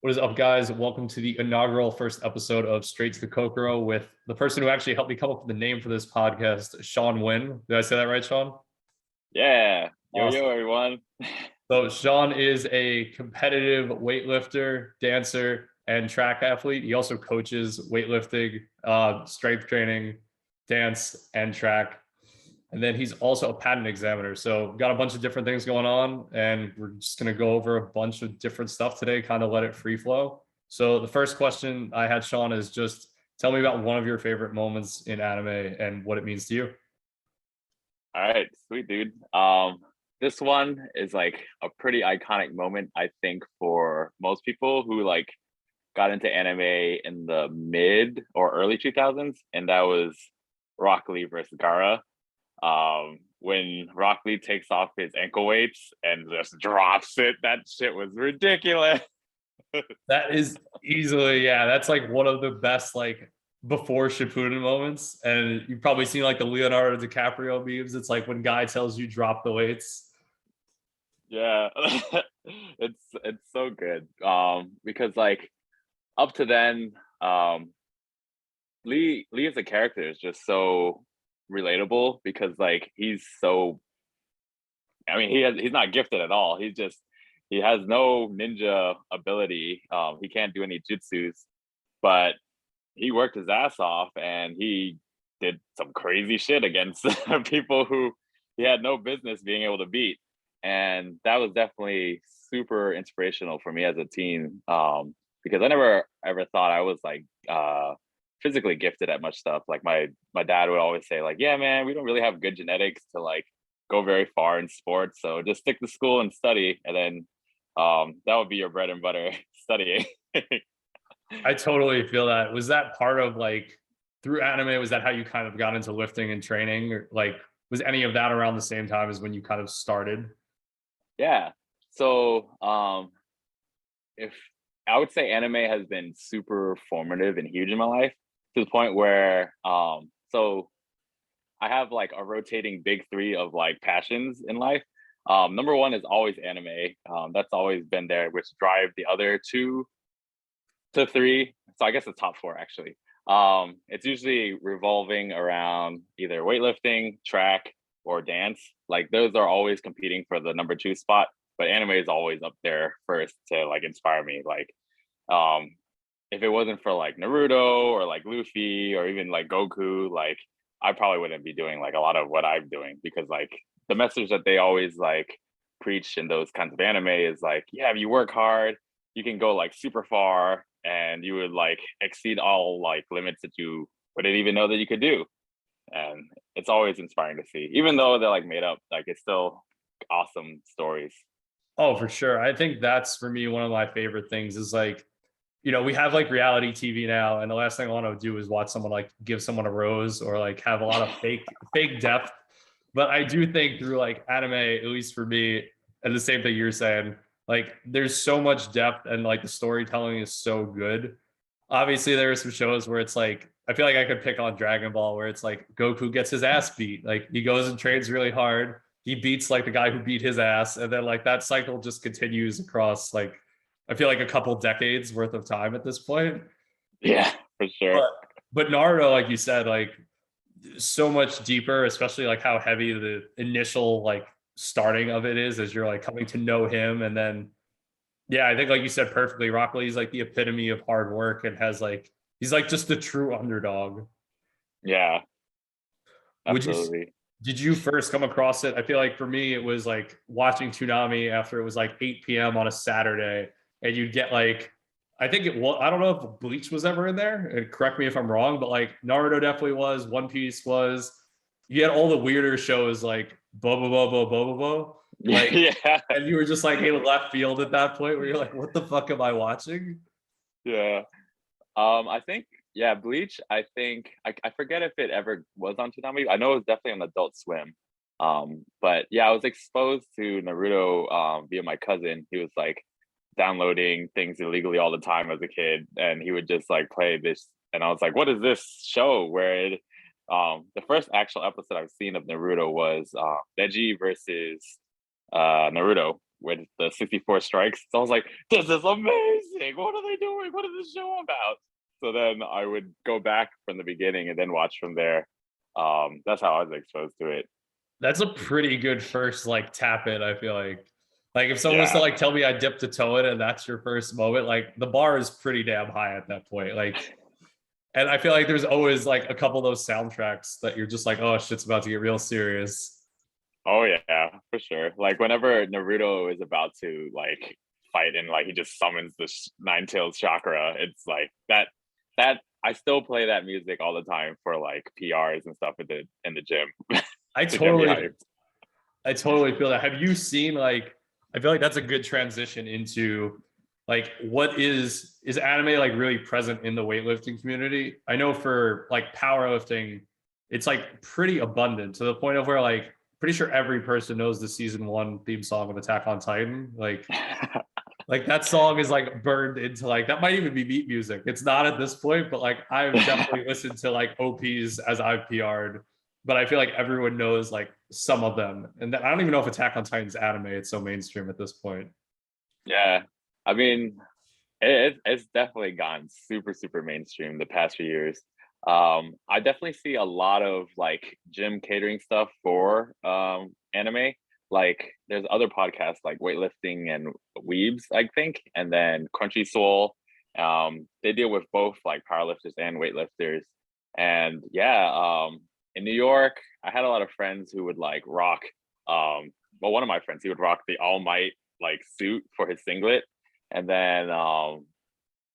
What is up, guys? Welcome to the inaugural first episode of Straight to the Kokoro with the person who actually helped me come up with the name for this podcast, Sean Nguyen. Did I say that right, Sean? Yeah. Yo, Awesome. everyone. So Sean is a competitive weightlifter, dancer, and track athlete. He also coaches weightlifting, strength training, dance, and track. And then he's also a patent examiner. So got a bunch of different things going on, and we're just gonna go over a bunch of different stuff today, kind of let it free flow. So the first question I had, Sean, is just tell me about one of your favorite moments in anime and what it means to you. All right, sweet dude. This one is like a pretty iconic moment, I think, for most people who like got into anime in the mid or early 2000s, and that was Rock Lee versus Gara. When Rock Lee takes off his ankle weights and just drops it, that shit was ridiculous. That is easily, yeah, that's like one of the best like before Shippuden moments. And you've probably seen like the Leonardo DiCaprio memes. It's like when guy tells you drop the weights. Yeah, it's so good. Because like up to then, Lee as a character is just so relatable because like he's so, I mean, he's not gifted at all. He has no ninja ability. He can't do any jutsus, but he worked his ass off and he did some crazy shit against people who he had no business being able to beat. And that was definitely super inspirational for me as a teen. Because I never ever thought I was like physically gifted at much stuff. Like my dad would always say, like, yeah, man, we don't really have good genetics to like go very far in sports. So just stick to school and study. And then that would be your bread and butter studying. I totally feel that. Was that part of like through anime? Was that how you kind of got into lifting and training? Or like was any of that around the same time as when you kind of started? Yeah. So if I would say anime has been super formative and huge in my life to the point where so I have like a rotating big three of like passions in life. Number one is always anime. That's always been there, which drive the other two to three. So I guess the top four actually. It's usually revolving around either weightlifting, track, or dance. Like those are always competing for the number two spot, but anime is always up there first to like inspire me. Like um if it wasn't for like Naruto or like Luffy or even like Goku, like I probably wouldn't be doing like a lot of what I'm doing because like the message that they always like preach in those kinds of anime is like, yeah, if you work hard, you can go like super far and you would like exceed all like limits that you wouldn't even know that you could do. And it's always inspiring to see, even though they're like made up, like it's still awesome stories. Oh, for sure. I think that's for me one of my favorite things is like, we have like reality TV now, and the last thing I want to do is watch someone like give someone a rose or like have a lot of fake depth. But I do think through like anime, at least for me, and the same thing you're saying, like there's so much depth and like the storytelling is so good. Obviously, there are some shows where it's like I feel like I could pick on Dragon Ball where it's like Goku gets his ass beat. Like he goes and trains really hard. He beats like the guy who beat his ass, and then like that cycle just continues across like I feel like a couple decades worth of time at this point. Yeah, for sure. But but Naruto, like you said, like so much deeper, especially like how heavy the initial like starting of it is as you're like coming to know him. And then yeah, I think like you said perfectly, Rock Lee's like the epitome of hard work and has like he's like just the true underdog. Yeah, Would you absolutely. did you first come across it? I feel like for me it was like watching Toonami after it was like 8 p.m. on a Saturday, and you'd get like I think it was I don't know if Bleach was ever in there. And correct me if I'm wrong, but like Naruto definitely was, One Piece was. You had all the weirder shows like Bobo Bobo Bobo Bo. Like Yeah, and you were just like in left field at that point where you're like, what the fuck am I watching? yeah. I think yeah, Bleach. I think I forget if it ever was on Toonami. I know it was definitely on Adult Swim. But yeah, I was exposed to Naruto via my cousin. He was like downloading things illegally all the time as a kid, and he would just like play this. And I was like, "What is this show?" Where the first actual episode I've seen of Naruto was Neji versus Naruto, with the 64 strikes. So I was like, this is amazing. What are they doing? What is this show about? So then I would go back from the beginning and then watch from there. That's how I was exposed to it. That's a pretty good first like tap in, I feel like if someone was to Yeah. like tell me I dipped a toe in and that's your first moment, like the bar is pretty damn high at that point. Like, and I feel like there's always like a couple of those soundtracks that you're just like, oh shit's about to get real serious. Oh yeah, for sure. Like whenever Naruto is about to like fight and like he just summons the nine-tailed chakra, it's like that I still play that music all the time for like PRs and stuff in the gym I to get me totally hyped. I totally feel that. Have you seen like I feel like that's a good transition into like what is anime like really present in the weightlifting community? I know for like powerlifting, it's like pretty abundant to the point of where like pretty sure every person knows the season 1 theme song of Attack on Titan. Like that song is like burned into like that might even be beat music. It's not at this point, but like I've definitely listened to like OPs as I've PR'd, but I feel like everyone knows like some of them. And I don't even know if Attack on Titan's anime. It's so mainstream at this point. Yeah. I mean, it's definitely gone super mainstream the past few years. I definitely see a lot of like gym catering stuff for anime. Like there's other podcasts like weightlifting and weebs, I think, and then Crunchy Soul. They deal with both like powerlifters and weightlifters. And yeah, in New York, I had a lot of friends who would like rock well, one of my friends, he would rock the All Might like suit for his singlet. And then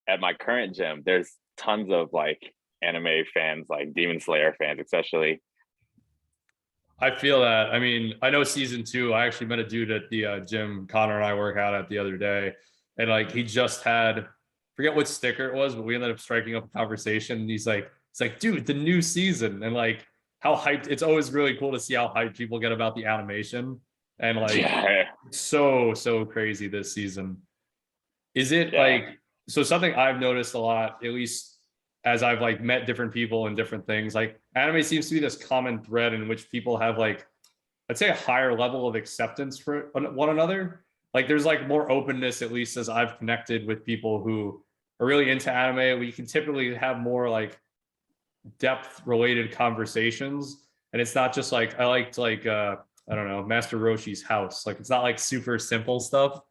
at my current gym, there's tons of like anime fans, like Demon Slayer fans, especially. I feel that. I mean, I know season 2. I actually met a dude at the gym Connor and I work out at the other day, and like he just had forget what sticker it was, but we ended up striking up a conversation. And it's like, dude, the new season, and like how hyped. It's always really cool to see how hyped people get about the animation, and like Yeah, so crazy this season. Is it yeah. like so something I've noticed a lot, at least as I've like met different people and different things, like anime seems to be this common thread in which people have like, I'd say a higher level of acceptance for one another. Like there's like more openness, at least as I've connected with people who are really into anime. We can typically have more like depth related conversations. And it's not just like, I liked like, I don't know, Master Roshi's house. Like it's not like super simple stuff.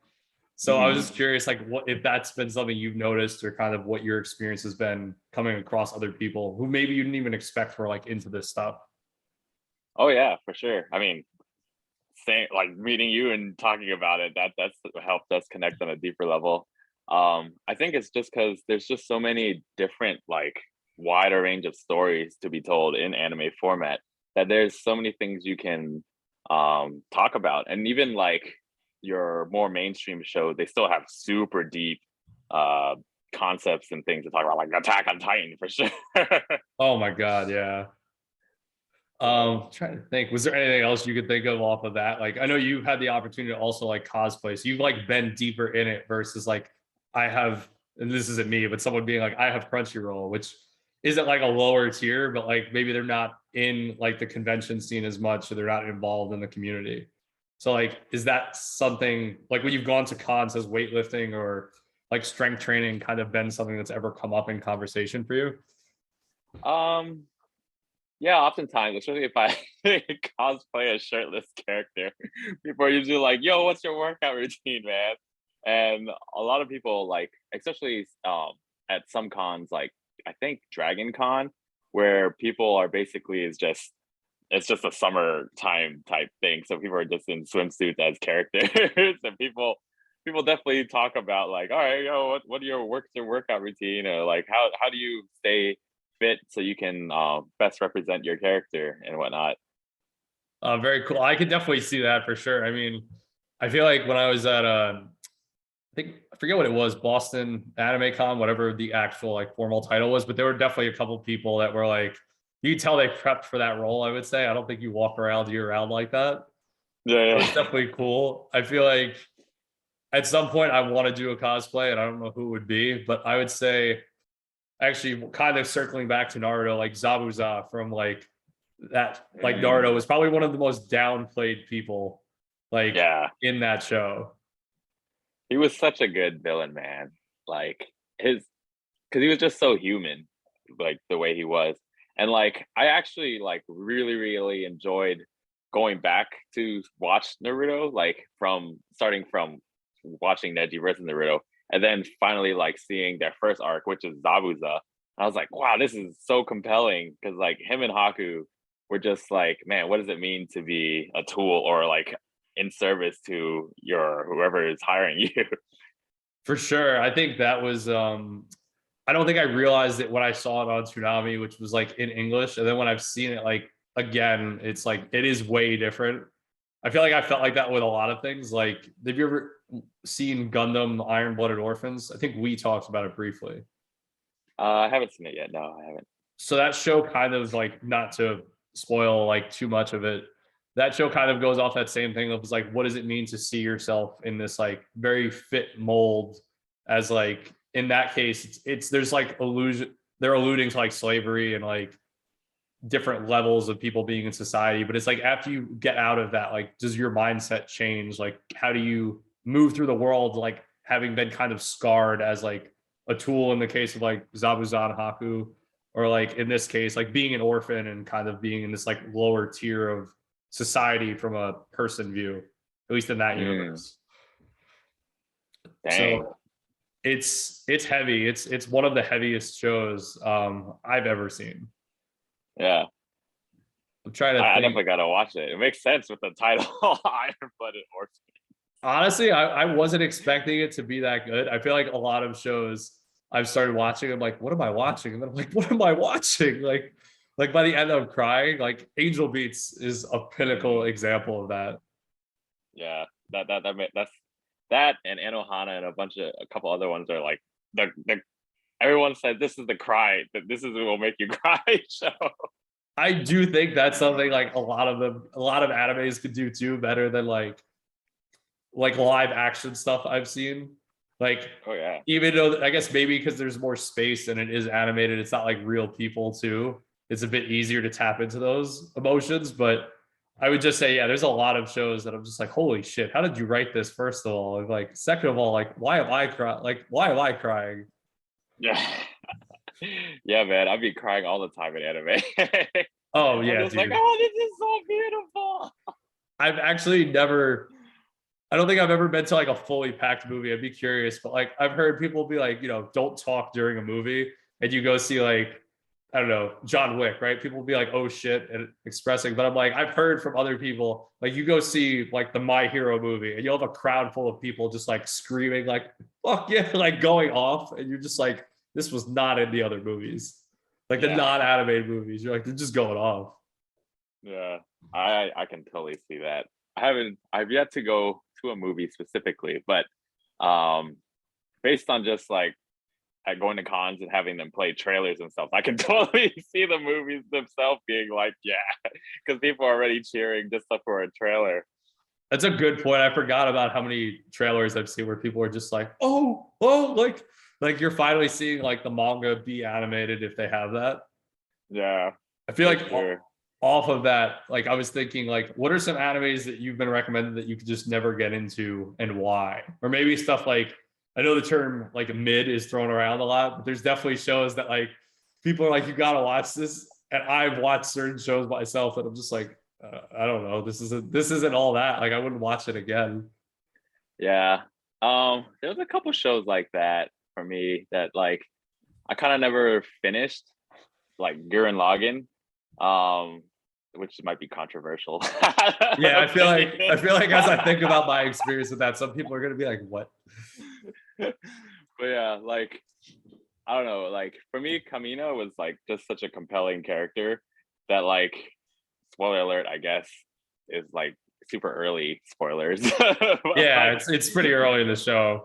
So I was Mhm. just curious, like, what if that's been something you've noticed, or kind of what your experience has been coming across other people who maybe you didn't even expect were like into this stuff. Oh yeah, for sure. I mean, saying like meeting you and talking about it, that's helped us connect on a deeper level. I think it's just because there's just so many different like wider range of stories to be told in anime format that there's so many things you can talk about. And even like your more mainstream shows, they still have super deep uh concepts and things to talk about, like Attack on Titan for sure. Oh my god, yeah. So Trying to think, was there anything else you could think of off of that? Like, I know you had the opportunity to also like cosplay, so you've like been deeper in it versus like I have, and this isn't me, but someone being like, I have Crunchyroll, which isn't like a lower tier, but like maybe they're not in like the convention scene as much, or they're not involved in the community. So like, is that something like when you've gone to cons, has weightlifting or like strength training kind of been something that's ever come up in conversation for you? um yeah, oftentimes, especially if I cosplay a shirtless character, people are usually like, "Yo, what's your workout routine, man?" And a lot of people like, especially at some cons, like I think Dragon Con, where people are basically is just it's just a summertime type thing. So people are just in swimsuits as characters, and people definitely talk about like, all right, yo, what are your workout routine, or like how do you stay fit so you can best represent your character and whatnot. Very cool. I could definitely see that for sure. I mean, I feel like when I was at I think I forget what it was, Boston Anime Con, whatever the actual like formal title was, but there were definitely a couple people that were like, you could tell they prepped for that role. I would say I don't think you walk around year round like that. It was Yeah, definitely cool. I feel like at some point I want to do a cosplay, and I don't know who it would be, but I would say actually kind of circling back to Naruto, like Zabuza from like that, like Naruto was probably one of the most downplayed people like yeah, in that show. he was such a good villain, man. Like his, because he was just so human, like the way he was. And like I actually like really enjoyed going back to watch Naruto, like from starting from watching Neji versus Naruto, and then finally like seeing their first arc, which is Zabuza. I was like, wow, this is so compelling because like him and Haku were just like, man, what does it mean to be a tool or like in service to your whoever is hiring you? For sure. I think that was I don't think I realized it when I saw it on Tsunami, which was like in English. And then when I've seen it like again, it's like it is way different. I feel like I felt like that with a lot of things. Like, have you ever seen Gundam Iron Blooded Orphans? I think we talked about it briefly. I haven't seen it yet. No, I haven't. So that show kind of like, not to spoil like too much of it, that show kind of goes off that same thing of like, what does it mean to see yourself in this like very fit mold, as like in that case it's there's like illusion, they're alluding to like slavery and like different levels of people being in society, but it's like after you get out of that, like does your mindset change? Like how do you move through the world like having been kind of scarred as like a tool in the case of like Zabuzan Haku, or like in this case like being an orphan and kind of being in this like lower tier of society from a person view, at least in that Mm, universe. dang. So it's heavy. It's one of the heaviest shows I've ever seen. Yeah. I'm trying to I think. definitely gotta watch it. It makes sense with the title Iron Blooded Orphan. Honestly, I wasn't expecting it to be that good. I feel like a lot of shows I've started watching, I'm like, what am I watching? And then I'm like, what am I watching? Like by the end I'm crying. Like Angel Beats is a pinnacle Mm, example of that. yeah, that's that and Anohana and a couple other ones are like the everyone said this is the cry that this is what will make you cry show. I do think that's something like a lot of animes could do too, better than like live action stuff I've seen. Like, Oh yeah. even though I guess maybe because there's more space and it is animated, it's not like real people too. It's a bit easier to tap into those emotions. But I would just say, yeah, there's a lot of shows that I'm just like, holy shit, how did you write this? First of all, and like, second of all, like, why am I crying? Like, why am I crying? Yeah. Yeah, man. I'd be crying all the time in anime. Oh I'm yeah, just like, dude. oh, this is so beautiful. I've actually never. I don't think I've ever been to like a fully packed movie. I'd be curious, but like I've heard people be like, don't talk during a movie, and you go see like, I don't know, John Wick, right? People will be like, oh shit, and expressing. But I'm like, I've heard from other people, like you go see like the My Hero movie, and you'll have a crowd full of people just like screaming, like, fuck yeah, like going off, and you're just like, this was not in the other movies, like the Yeah. non-animated movies. You're like, they're just going off. Yeah. I can totally see that. I've yet to go to a movie specifically, but um based on just like at going to cons and having them play trailers and stuff, I can totally see the movies themselves being like, yeah, because people are already cheering just up for a trailer. That's a good point. I forgot about how many trailers I've seen where people are just like, oh, like you're finally seeing like the manga be animated if they have that. Yeah, I feel for like sure. off of that, like I was thinking, like, what are some animes that you've been recommended that you could just never get into and why? Or maybe stuff like, I know the term like mid is thrown around a lot, but there's definitely shows that like people are like, you gotta watch this. And I've watched certain shows myself and I'm just like, I don't know. This isn't all that. Like I wouldn't watch it again. Yeah. There was a couple shows like that for me that like I kind of never finished, like Gurren Lagann, um, which might be controversial Yeah, I opinion. feel like as I think about my experience with that, some people are gonna be like, "What?" But yeah, like I don't know, like for me, Kamina was like just such a compelling character that like spoiler alert, I guess, is like super early spoilers. But Yeah, like it's pretty early in the show.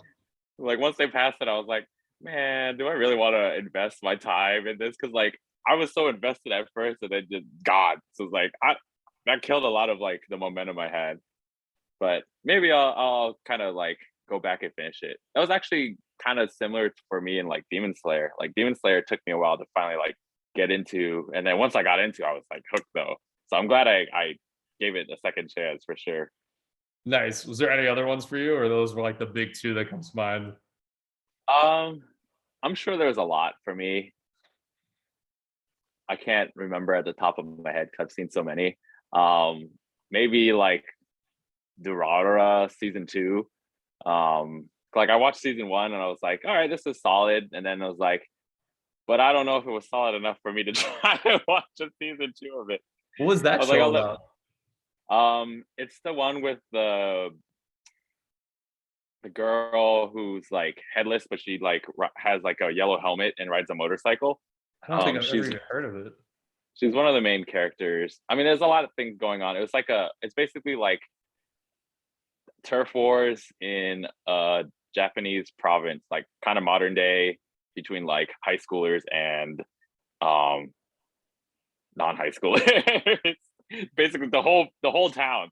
like once they passed it, I was like, man, do I really want to invest my time in this? Because like I was so invested at first, and then just God, so it's like I that killed a lot of like the momentum I had. But maybe I'll kind of like go back and finish it. That was actually kind of similar for me in like Demon Slayer. Like Demon Slayer took me a while to finally like get into, and then once I got into, I was like hooked though. So I'm glad I gave it a second chance for sure. Nice. Was there any other ones for you, or those were like the big two that comes to mind? Um, I'm sure there's a lot for me. I can't remember at the top of my head 'cause I've seen so many. Um, Maybe like Durara season two. Like I watched season one and I was like, all right, this is solid. And then I was like, but I don't know if it was solid enough for me to try to watch a season two of it. What was I that was like, show I'll let about? it's the one with the girl who's like headless, but she like has like a yellow helmet and rides a motorcycle. I don't think I've ever She's even heard of it. she's one of the main characters. I mean, there's a lot of things going on. It's basically like turf wars in a Japanese province, like kind of modern day between like high schoolers and um non-high schoolers. Basically the whole town.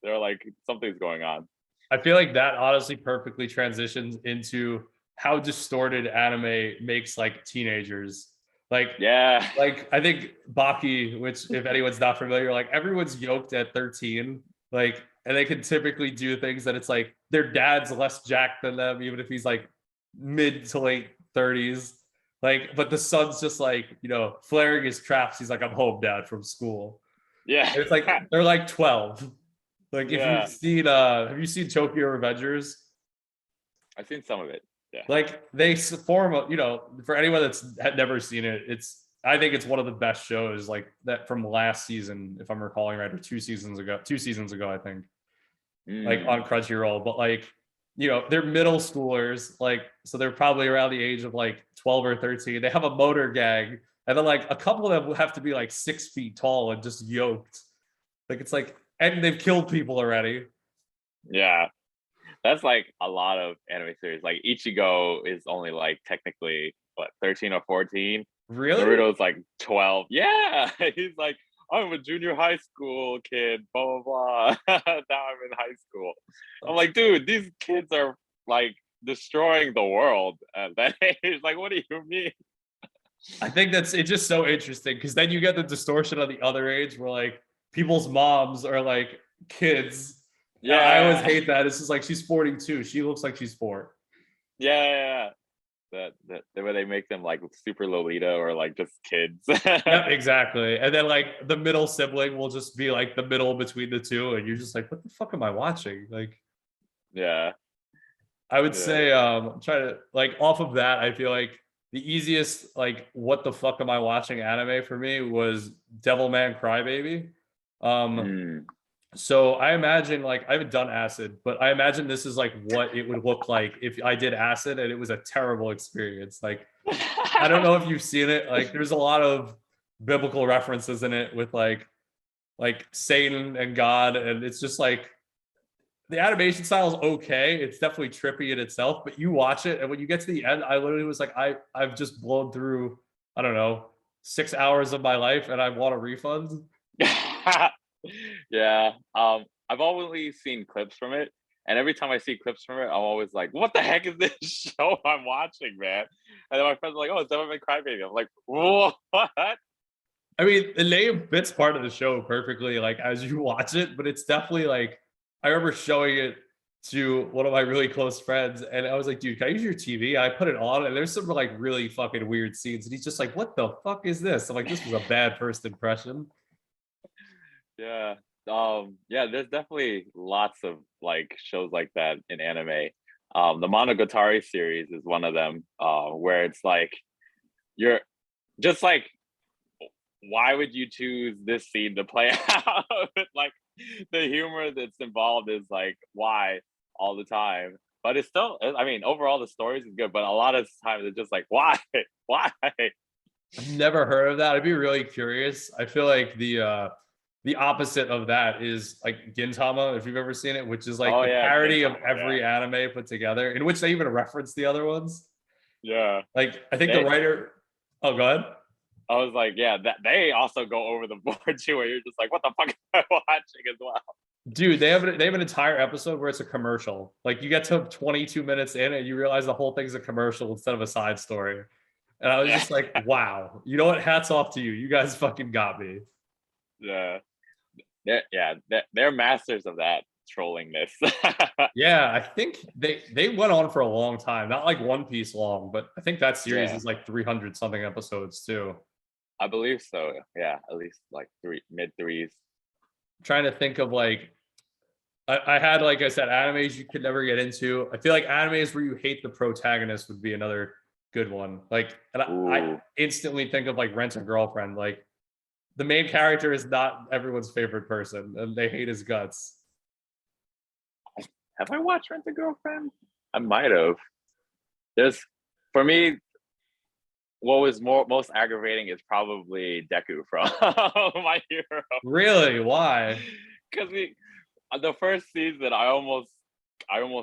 They're like something's going on. I feel like that honestly perfectly transitions into how distorted anime makes like teenagers. Like Yeah. like I think Baki, which if anyone's not familiar, like everyone's yoked at 13, like, and they can typically do things that it's like their dad's less jacked than them, even if he's like mid to late 30s. Like, but the son's just like, flaring his traps. He's like, I'm home, dad, from school. Yeah. And it's like they're like 12. Like if you've Yeah. seen have you seen Tokyo Revengers? I've seen some of it. Yeah. Like they form for anyone that's had never seen it, I think it's one of the best shows like that from last season, if I'm recalling right, or 2 seasons ago, I think, like Mm. on Crunchyroll. But like, they're middle schoolers, like, so they're probably around the age of like 12 or 13. They have a motor gang, and then like a couple of them have to be like 6 feet tall and just yoked. Like it's like, and they've killed people already. Yeah. That's like a lot of anime series. Like Ichigo is only like technically what 13 or 14. Really? Naruto's like 12. Yeah. He's like, I'm a junior high school kid, blah blah blah. Now I'm in high school. I'm like, dude, these kids are like destroying the world at that age. Like, what do you mean? I think it's just so interesting because then you get the distortion on the other age where like people's moms are like kids. I always Yeah. hate that. It's just like she's 42. She looks like she's 4. Yeah, yeah, yeah. That where they make them like super Lolita or like just kids. Yep, exactly. And then like the middle sibling will just be like the middle between the two, and you're just like, what the fuck am I watching? Like, Yeah, I would yeah. say try to like off of that, I feel like the easiest like what the fuck am I watching anime for me was Devilman Crybaby. Um Mm. So I imagine like I haven't done acid, but I imagine this is like what it would look like if I did acid and it was a terrible experience. Like I don't know if you've seen it. Like there's a lot of biblical references in it with like Satan and God, and it's just like the animation style is okay. It's definitely trippy in itself, but you watch it and when you get to the end, I literally was like, I've just blown through, I don't know, 6 hours of my life and I want a refund. Yeah. I've always seen clips from it, and every time I see clips from it, I'm always like, "What the heck is this show I'm watching, man?" And then my friends are like, "Oh, it's Devil May Cry Baby." I'm like, "What?" I mean, the name fits part of the show perfectly, like as you watch it, but it's definitely like I remember showing it to one of my really close friends, and I was like, "Dude, can I use your TV?" I put it on, and there's some like really fucking weird scenes, and he's just like, "What the fuck is this?" I'm like, "This was a bad first impression." Yeah. Yeah, there's definitely lots of like shows like that in anime. The Monogatari series is one of them, where it's like you're just like, why would you choose this scene to play out? Like the humor that's involved is like why all the time. But it's still, I mean, overall the stories is good, but a lot of times it's just like, why? Why? I've never heard of that. I'd be really curious. I feel like the opposite of that is like Gintama, if you've ever seen it, which is like Oh the yeah, parody of Gintama, yeah. every anime put together, in which they even reference the other ones. Yeah. Like I think the They writer. Oh, go ahead. I was like, yeah, that they also go over the board too, where you're just like, what the fuck am I watching as well? Dude, they have an entire episode where it's a commercial. Like you get to 22 minutes in and you realize the whole thing's a commercial instead of a side story. And I was Yeah. just like, wow, you know what? Hats off to you. You guys fucking got me. Yeah. They're masters of that. trolling this. Yeah, I think they went on for a long time, not like One Piece long, but I think that series Yeah, is like 300 something episodes too. I believe so. Yeah, at least like mid threes. I'm trying to think of like I had, like I said, animes you could never get into. I feel like animes where you hate the protagonist would be another good one. Like, and I Ooh, instantly think of like Rent a Girlfriend. Like, the main character is not everyone's favorite person, and they hate his guts. have I watched Rent a Girlfriend? I might have. There's for me, what was most aggravating is probably Deku from My Hero, Really? Why? because the first season I almost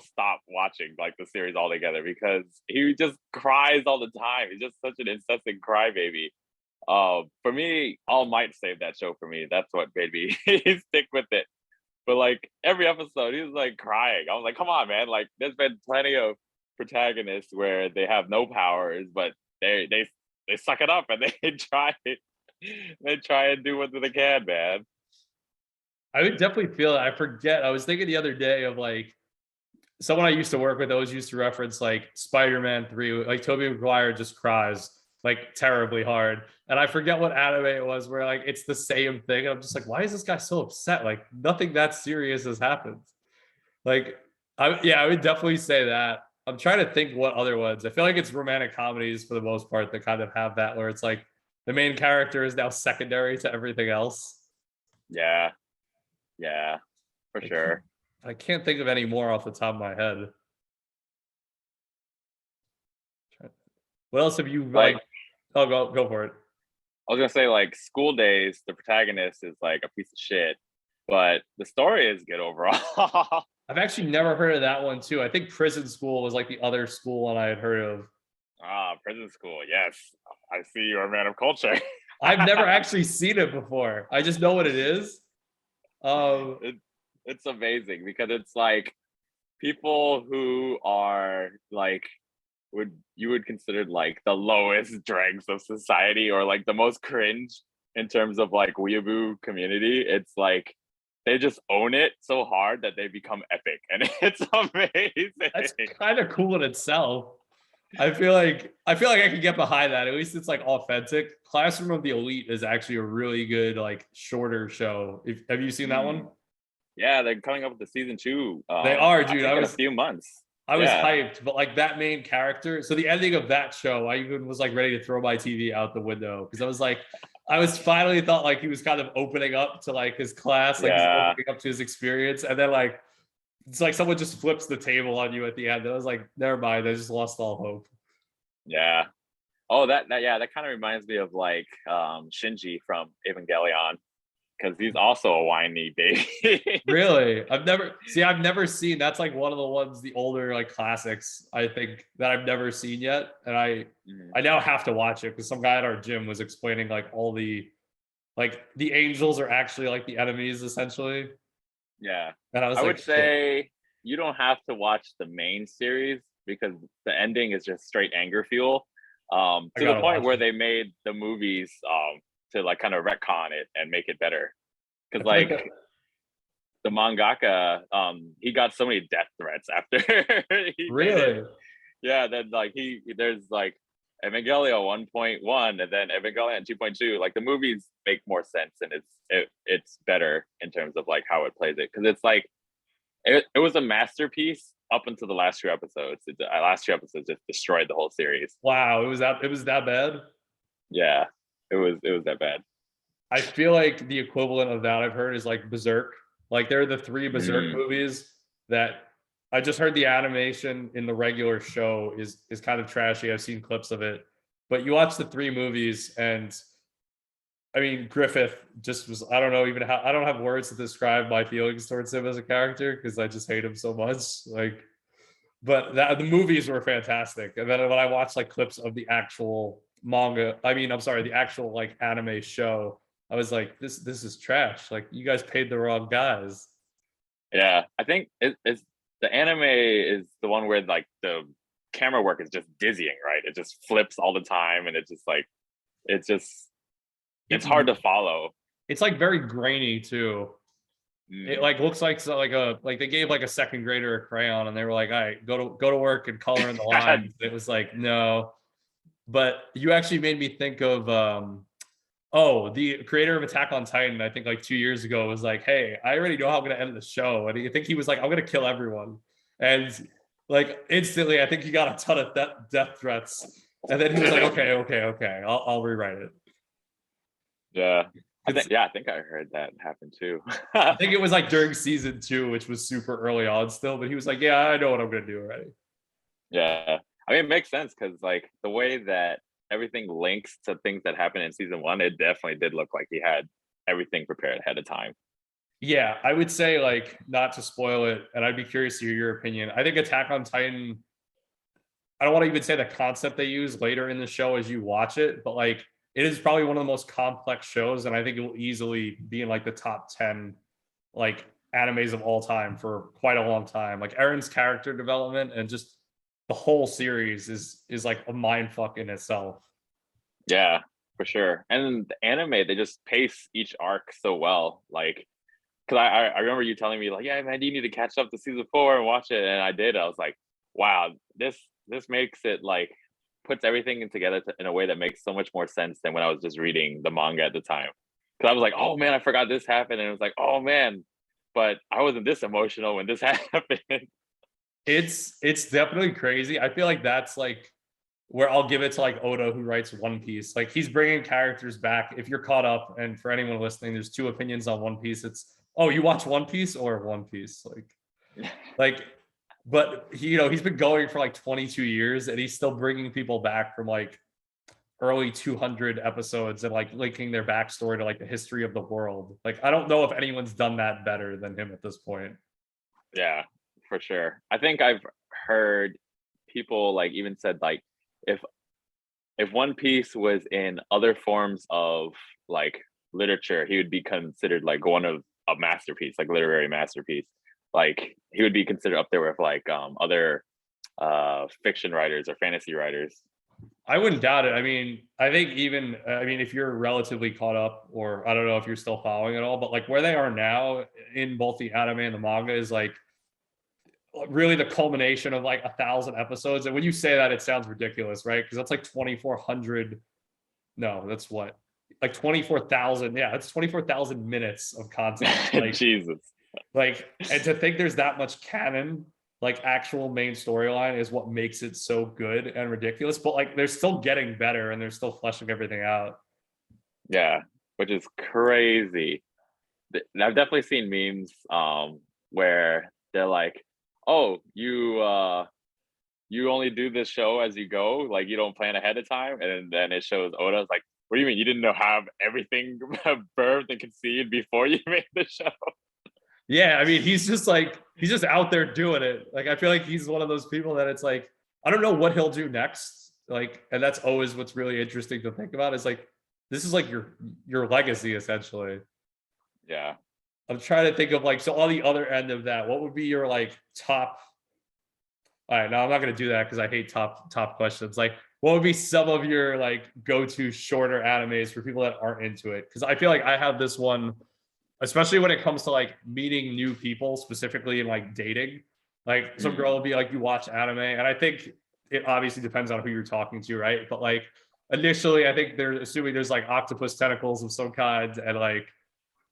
stopped watching like the series altogether because he just cries all the time. He's just such an incessant crybaby. For me, All Might saved that show for me. That's what made me stick with it. But like every episode, he was like crying. I was like, come on, man! Like there's been plenty of protagonists where they have no powers, but they suck it up and they try and do what they can, man. I would definitely feel it. I forget. I was thinking the other day of like someone I used to work with always used to reference like Spider-Man 3, like Tobey Maguire just cries like terribly hard. And I forget what anime it was where like it's the same thing. And I'm just like, why is this guy so upset? Like nothing that serious has happened. Like, I would definitely say that. I'm trying to think what other ones. I feel like it's romantic comedies for the most part that kind of have that where it's like the main character is now secondary to everything else. Yeah, yeah, for I sure. can't, I can't think of any more off the top of my head. What else have you like? Like Oh, go for it. I was gonna say, like School Days, the protagonist is like a piece of shit, but the story is good overall. I've actually never heard of that one too. I think Prison School was like the other school one I had heard of. Prison School. Yes, I see you're a man of culture. I've never actually seen it before. I just know what it is. it, it's amazing because it's like people who are like would consider like the lowest dregs of society or like the most cringe in terms of like weeaboo community. It's like they just own it so hard that they become epic, and it's That's amazing. kind of cool in itself. I feel like I could get behind that. At least it's like authentic. Classroom of the Elite is actually a really good like shorter show. Have you seen that one? Mm. Yeah, they're coming up with the season two. They are, I dude. think in a few months. I was Yeah. hyped, but like that main character. So the ending of that show, I even was like ready to throw my TV out the window because I was like, I was finally thought like he was kind of opening up to like his class, like he's Yeah. opening up to his experience, and then like it's like someone just flips the table on you at the end. And I was like, never mind, I just lost all hope. Yeah. Oh, that yeah, that kind of reminds me of like Shinji from Evangelion because he's also a whiny baby. Really, I've never seen. That's like one of the ones, the older like classics. I think that I've never seen yet, and Mhm. I now have to watch it because some guy at our gym was explaining like all the like the angels are actually like the enemies essentially, Yeah. and I was I like, would shit, say you don't have to watch the main series because the ending is just straight anger fuel. I To the gotta point watch where it. they made the movies to like kind of retcon it and make it better. I Because feel like like the mangaka, he got so many death threats after he made it. really, Yeah, then like there's like Evangelion 1.1 and then Evangelion 2.2. Like the movies make more sense and it's better in terms of like how it plays it because it's like it was a masterpiece up until the last two episodes. The last two episodes just destroyed the whole series. wow, it was that bad. Yeah, it was that bad. I feel like the equivalent of that I've heard is like Berserk. Like there are the three Berserk Mm, movies that I just heard the animation in the regular show is kind of trashy. I've seen clips of it. But you watch the three movies and I mean Griffith just was I don't know even how I don't have words to describe my feelings towards him as a character because I just hate him so much. Like but the movies were fantastic. And then when I watched like clips of the actual manga, I mean, I'm sorry, the actual like anime show, I was like, this is trash. Like you guys paid the wrong guys. yeah, I think it's the anime is the one where like the camera work is just dizzying, right? It just flips all the time, and it's just like it's just it's It's hard to follow. it's like very grainy too. It like looks like like they gave like a second grader a crayon and they were like, all right, go to work and color in the lines. It was like, no. But you actually made me think of oh, the creator of Attack on Titan, I think like 2 years ago was like, hey, I already know how I'm gonna end the show. And I think he was like, I'm gonna kill everyone. And like instantly, I think he got a ton of death threats. And then he was like, okay, I'll rewrite it. Yeah. It's, I think I heard that happen too. I think it was like during season 2, which was super early on still, but he was like, yeah, I know what I'm gonna do already. Yeah. I mean, it makes sense because like the way that everything links to things that happened in season 1, it definitely did look like he had everything prepared ahead of time. Yeah, I would say like not to spoil it, and I'd be curious to hear your opinion. I think Attack on Titan, I don't want to even say the concept they use later in the show as you watch it, but like it is probably one of the most complex shows, and I think it will easily be in like the top 10 like animes of all time for quite a long time. Like Aaron's character development and just the whole series is like a mind fuck in itself. Yeah, for sure. And the anime, they just pace each arc so well. Like, because I remember you telling me like, yeah, man, you need to catch up to season 4 and watch it, and I did. I was like, wow, this makes it like puts everything in together in a way that makes so much more sense than when I was just reading the manga at the time. Because I was like, oh man, I forgot this happened, and it was like, oh man, but I wasn't this emotional when this happened. It's definitely crazy. I feel like that's like where I'll give it to like Oda, who writes One Piece. Like he's bringing characters back. If you're caught up, and for anyone listening, there's two opinions on One Piece. It's, oh, you watch One Piece or One Piece, like, but he, he's been going for like 22 years, and he's still bringing people back from like early 200 episodes and like linking their backstory to like the history of the world. Like I don't know if anyone's done that better than him at this point. Yeah, for sure. I think I've heard people like even said like if One Piece was in other forms of like literature, he would be considered like one of a masterpiece, like literary masterpiece. Like he would be considered up there with like other fiction writers or fantasy writers. I wouldn't doubt it. I mean, I think even, if you're relatively caught up, or I don't know if you're still following it all, but like where they are now in both the anime and the manga is like really the culmination of like 1,000 episodes. And when you say that, it sounds ridiculous, right? Because that's like 2,400. No, that's what, like 24,000. Yeah, that's 24,000 minutes of content. Like, Jesus. Like, and to think there's that much canon, like actual main storyline, is what makes it so good and ridiculous. But like, they're still getting better and they're still fleshing everything out. Yeah, which is crazy. I've definitely seen memes where they're like, "Oh, you only do this show as you go, like you don't plan ahead of time," and then it shows Oda's like, "What do you mean you didn't know have everything birthed and conceived before you made the show?" Yeah, I mean, he's just out there doing it. Like, I feel like he's one of those people that it's like, I don't know what he'll do next. Like, and that's always what's really interesting to think about, is like, this is like your legacy essentially. Yeah. I'm trying to think of like, so on the other end of that, what would be your like top? All right, no, I'm not gonna do that because I hate top questions. Like, what would be some of your like go-to shorter animes for people that aren't into it? Because I feel like I have this one, especially when it comes to like meeting new people, specifically in like dating. Like some girl will be like, you watch anime, and I think it obviously depends on who you're talking to, right? But like initially, I think they're assuming there's like octopus tentacles of some kind, and like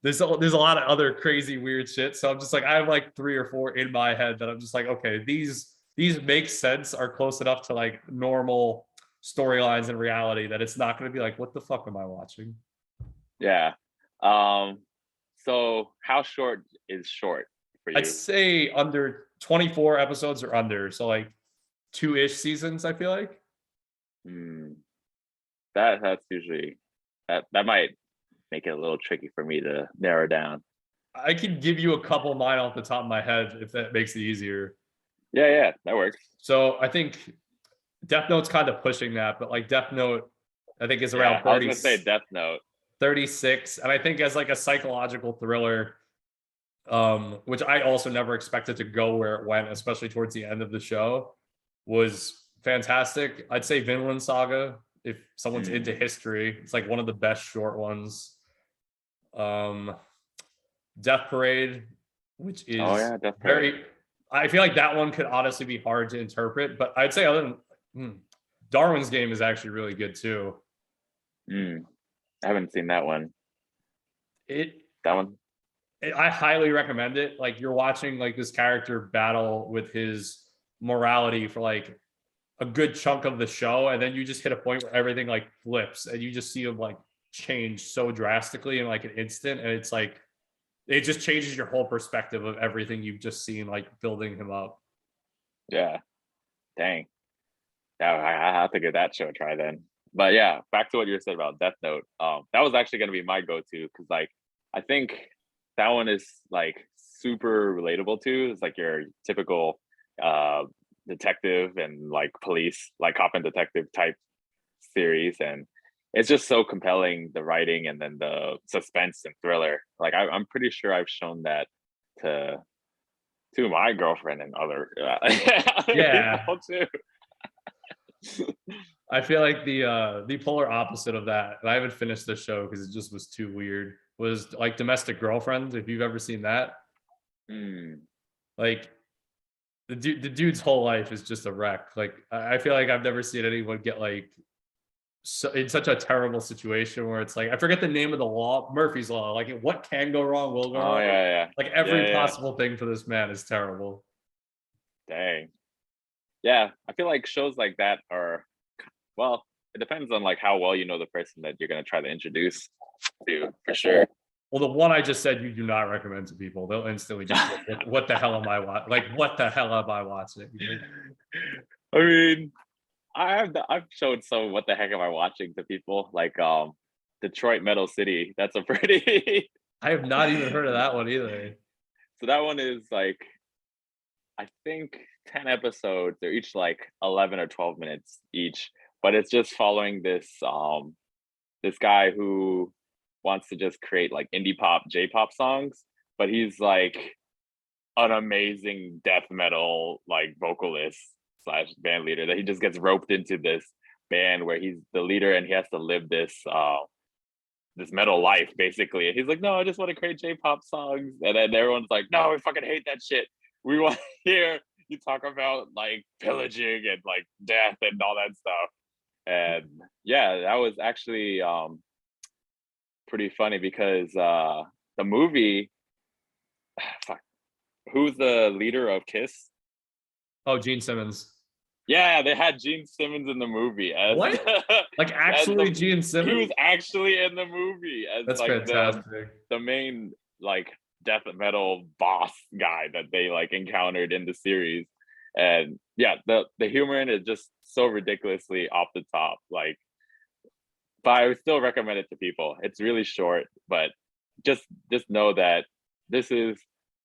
there's a lot of other crazy weird shit. So I'm just like, I have like 3 or 4 in my head that I'm just like, okay, these make sense, are close enough to like normal storylines in reality that it's not going to be like, what the fuck am I watching? Yeah. So how short is short for I'd you? say under 24 episodes or under. So like 2-ish seasons, I feel like. Hmm. That's usually that might make it a little tricky for me to narrow down. I can give you a couple of mine off the top of my head if that makes it easier. Yeah, that works. So I think Death Note's kind of pushing that, but like Death Note, I think is Yeah, around I was 30, gonna say Death Note. 36. And I think as like a psychological thriller, which I also never expected to go where it went, especially towards the end of the show, was fantastic. I'd say Vinland Saga, if someone's into history, it's like one of the best short ones. Um, Death Parade, which Oh is yeah, Death Parade. very. I feel like that one could honestly be hard to interpret, but I'd say other than Darwin's Game is actually really good too. Mm, I haven't seen that one. It That one. I highly recommend it. Like you're watching like this character battle with his morality for like a good chunk of the show, and then you just hit a point where everything like flips, and you just see him like change so drastically in like an instant, and it's like it just changes your whole perspective of everything you've just seen, like building him up. Yeah. Dang. Yeah, I have to give that show a try then. But yeah, back to what you said about Death Note. That was actually gonna be my go-to because like I think that one is like super relatable to. It's like your typical uh detective and like police, like cop and detective type series, and it's just so compelling, the writing and then the suspense and thriller. Like I'm pretty sure I've shown that to my girlfriend and other Yeah, people too. I feel like the polar opposite of that, and I haven't finished the show because it just was too weird, was like Domestic Girlfriend, if you've ever seen that. Mm, Like the dude's whole life is just a wreck. Like I feel like I've never seen anyone get like so in such a terrible situation where it's like I forget the name of the law, Murphy's law. Like what can go wrong will go oh wrong. yeah, Like yeah, every yeah, yeah. possible thing for this man is terrible. Dang. Yeah, I feel like shows like that are, well, it depends on like how well you know the person that you're gonna try to introduce to, for sure. Well, the one I just said you do not recommend to people. They'll instantly just be like, what the hell am I watching? Like, what the hell am I watching? Like, I mean, I've showed some what the heck am I watching to people like Detroit Metal City. That's a pretty I have not even heard of that one either. so that one is like I think 10 episodes. They're each like 11 or 12 minutes each, but it's just following this guy who wants to just create like indie pop, J-pop songs, but he's like an amazing death metal like vocalist slash band leader that he just gets roped into this band where he's the leader and he has to live this metal life basically. And he's like, no, I just want to create J-pop songs. And then everyone's like, no, we fucking hate that shit. We want to hear you talk about like pillaging and like death and all that stuff. And yeah, that was actually pretty funny because the movie, fuck, who's the leader of Kiss? Oh, Gene Simmons. Yeah, they had Gene Simmons in the movie as What? Like as actually the Gene he was Simmons? actually in the movie as That's like fantastic. the main like death metal boss guy that they like encountered in the series. And yeah, the humor in it is just so ridiculously off the top. Like, but I would still recommend it to people. It's really short, but just know that this is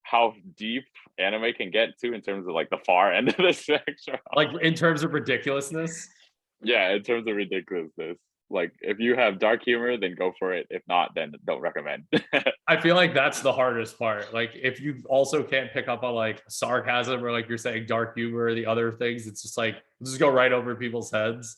how deep anime can get to in terms of like the far end of the spectrum. Like in terms of ridiculousness. Yeah, in terms of ridiculousness. Like if you have dark humor, then go for it. If not, then don't recommend. I feel like that's the hardest part. Like if you also can't pick up on like sarcasm or like you're saying dark humor or the other things, it's just like just go right over people's heads.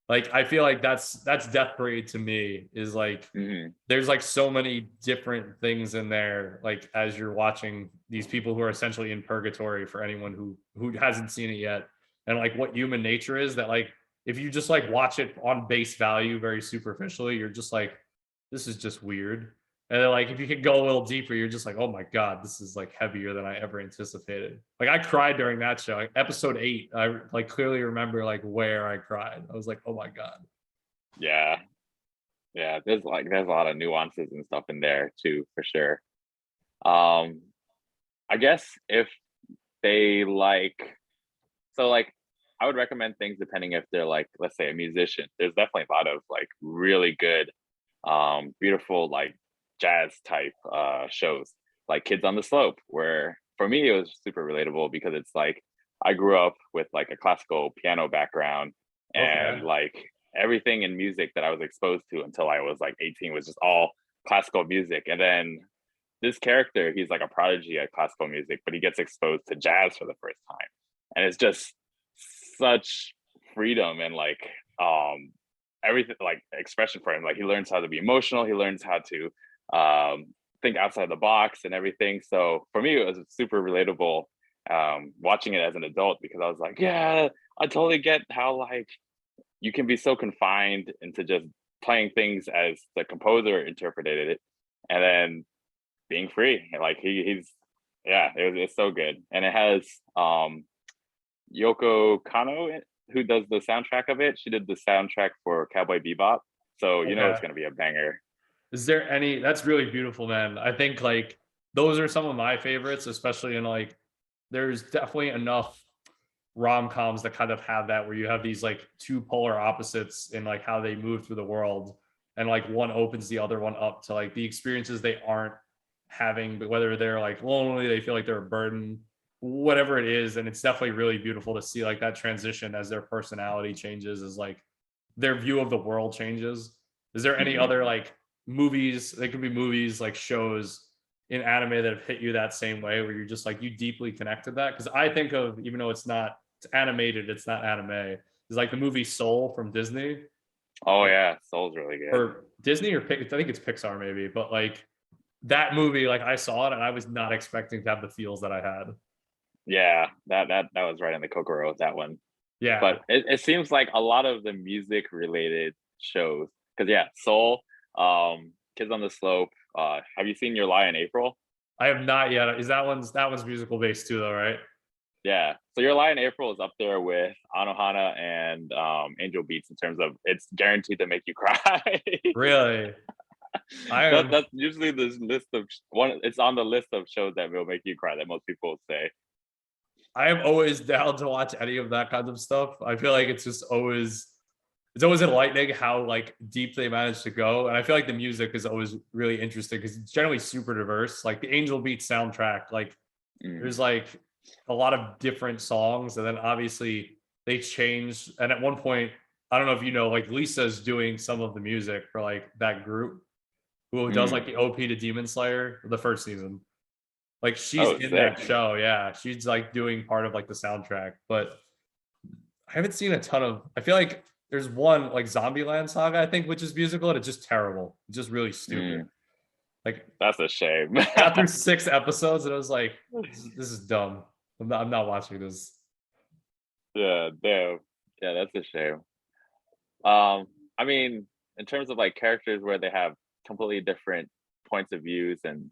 Like I feel like that's Death Parade to me is like Mhm. there's like so many different things in there. Like as you're watching these people who are essentially in purgatory for anyone who hasn't seen it yet, and like what human nature is that like if you just like watch it on base value very superficially, you're just like this is just weird. And then like if you could go a little deeper, you're just like, oh my God, this is like heavier than I ever anticipated. Like I cried during that show. Like, episode 8, I like clearly remember like where I cried. I was like, oh my God. Yeah. Yeah. There's a lot of nuances and stuff in there too, for sure. Um, I guess if they like so like I would recommend things depending if they're like, let's say a musician. There's definitely a lot of like really good, beautiful like jazz type shows, like Kids on the Slope, where for me it was super relatable because it's like I grew up with like a classical piano background and Okay. like everything in music that I was exposed to until I was like 18 was just all classical music. And then this character, he's like a prodigy at classical music, but he gets exposed to jazz for the first time. And it's just such freedom and like everything like expression for him. Like he learns how to be emotional, he learns how to think outside the box and everything. So for me, it was super relatable watching it as an adult because I was like, yeah, I totally get how like you can be so confined into just playing things as the composer interpreted it, and then being free. Like he's yeah, it's so good, and it has Yoko Kano who does the soundtrack of it. She did the soundtrack for Cowboy Bebop, so you know Okay. it's gonna be a banger. Is there any that's really beautiful, man. I think like those are some of my favorites, especially in like there's definitely enough rom-coms that kind of have that where you have these like two polar opposites in like how they move through the world and like one opens the other one up to like the experiences they aren't having, but whether they're like lonely, they feel like they're a burden, whatever it is. And it's definitely really beautiful to see like that transition as their personality changes, as like their view of the world changes. Is there any Mhm. other like movies, they could be movies like shows in anime that have hit you that same way where you're just like you deeply connected that? Because I think of, even though it's animated, it's not anime, it's like the movie Soul from Disney, Oh like, yeah, Soul's really good. or Disney, or I think it's Pixar maybe, but like that movie, like I saw it and I was not expecting to have the feels that I had. Yeah, that was right in the Kokoro with that one. Yeah, But it seems like a lot of the music related shows, because yeah, Soul, Kids on the Slope. Have you seen Your Lie in April? I have not yet. Is that one's musical based too though, right? Yeah. So Your Lie in April is up there with Anohana and Angel Beats in terms of it's guaranteed to make you cry. Really? I am That's usually the list of one. It's on the list of shows that will make you cry that most people say. I am always down to watch any of that kind of stuff. I feel like it's always enlightening how like deep they manage to go. And I feel like the music is always really interesting because it's generally super diverse. Like the Angel Beats soundtrack, like Mm. there's like a lot of different songs, and then obviously they change. And at one point, I don't know if you know, like Lisa's doing some of the music for like that group who does Mm. like the OP to Demon Slayer, the first season. Like she's Oh, in sick. that show. Yeah. She's like doing part of like the soundtrack. But I haven't seen a ton of, I feel like there's one like Zombieland Saga, I think, which is musical, and it's just terrible. It's just really stupid. Mm. Like That's a shame. I got through 6 episodes and I was like, this is dumb. I'm not watching this. Yeah, damn. Yeah, that's a shame. I mean, in terms of like characters where they have completely different points of views and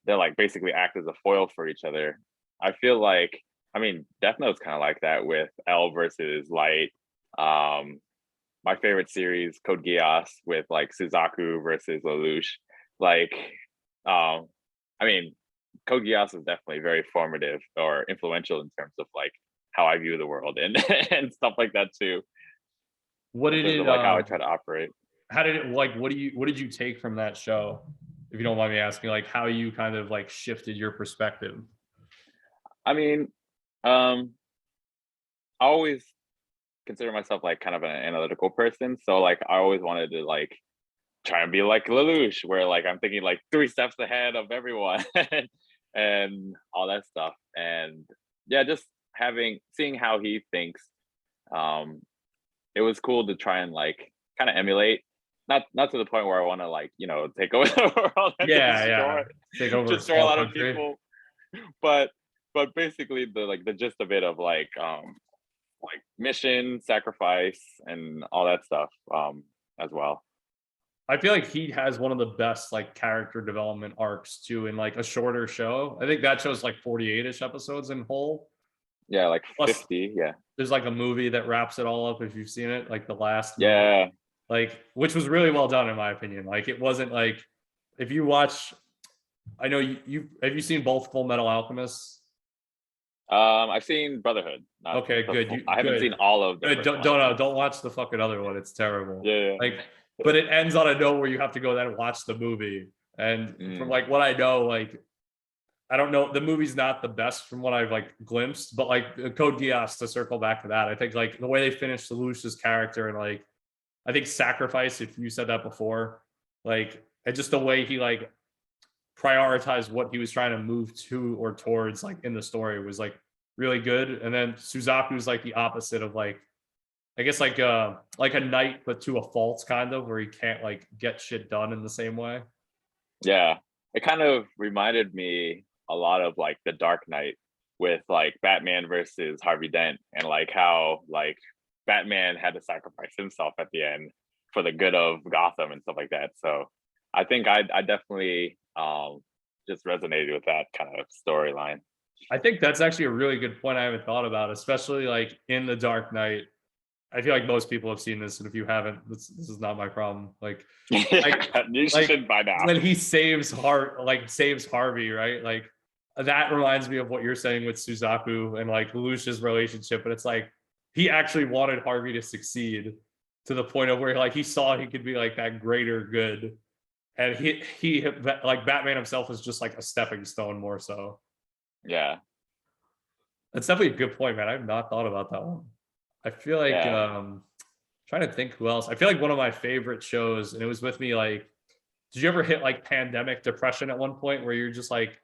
they're like basically act as a foil for each other. I feel like, I mean, Death Note's kind of like that with L versus Light. Um, my favorite series, Code Geass, with like Suzaku versus Lelouch. Like, um, I mean, Code Geass is definitely very formative or influential in terms of like how I view the world and and stuff like that too, What in did terms of it like how I try to operate. how did it like what did you take from that show? If you don't mind me asking, like how you kind of like shifted your perspective. I mean, um, I always consider myself like kind of an analytical person, so like I always wanted to like try and be like Lelouch, where like I'm thinking like 3 steps ahead of everyone and all that stuff. And yeah, just seeing how he thinks, um, it was cool to try and like kind of emulate. Not to the point where I want to like take over the world and Yeah, yeah. Take over a destroy a small lot of country. people, but basically the gist of it of like mission, sacrifice, and all that stuff as well. I feel like he has one of the best like character development arcs too in like a shorter show. I think that show's like 48-ish episodes in whole. Yeah, like Plus 50. Yeah, there's like a movie that wraps it all up if you've seen it, like the last movie. yeah. Like which was really well done in my opinion. Like it wasn't like if you watch, I know you have you seen both Full Metal Alchemists? I've seen Brotherhood, not Okay, the good. full, You I haven't seen good. all of the Good. first Don't one. don't don't watch the fucking other one. It's terrible. Yeah, Like, but it ends on a note where you have to go then watch the movie. And yeah. from like what I know, like I don't know, the movie's not the best from what I've like glimpsed, but like Code Geass, to circle back to that, I think like the way they finished Lelouch's character and like I think sacrifice, if you said that before, like and just the way he like prioritized what he was trying to move to or towards like in the story was like really good. And then Suzaku's like the opposite of like I guess like a knight but to a fault kind of where he can't like get shit done in the same way. Yeah, it kind of reminded me a lot of like the Dark Knight with like Batman versus Harvey Dent, and like how like Batman had to sacrifice himself at the end for the good of Gotham and stuff like that. So I think I definitely just resonated with that kind of storyline. I think that's actually a really good point I haven't thought about, especially like in The Dark Knight. I feel like most people have seen this, and if you haven't, this is not my problem. Like, You like should by now. when he saves Harvey, right? Like that reminds me of what you're saying with Suzaku and like Lelouch's relationship. But it's like he actually wanted Harvey to succeed to the point of where like he saw he could be like that greater good, and he like Batman himself was just like a stepping stone more so. Yeah, That's definitely a good point, man. I've not thought about that one. I feel like yeah. trying to think who else. I feel like one of my favorite shows, and it was with me like, did you ever hit like pandemic depression at one point where you're just like,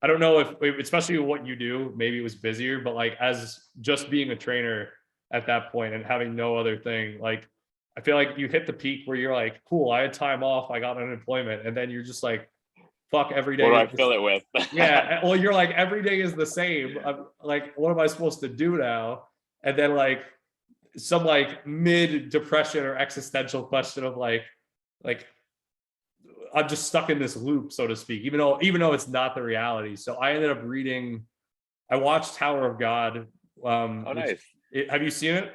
I don't know if especially what you do, maybe it was busier, but like as just being a trainer at that point and having no other thing, like I feel like you hit the peak where you're like, cool, I had time off, I got unemployment, and then you're just like, fuck, every What do day I is fill just it with? yeah. Well, you're like every day is the same. I'm like, what am I supposed to do now? And then like some like mid depression or existential question of like I'm just stuck in this loop, so to speak, even though it's not the reality. So I ended up reading. I watched Tower of God. Oh, Which nice. have you seen it?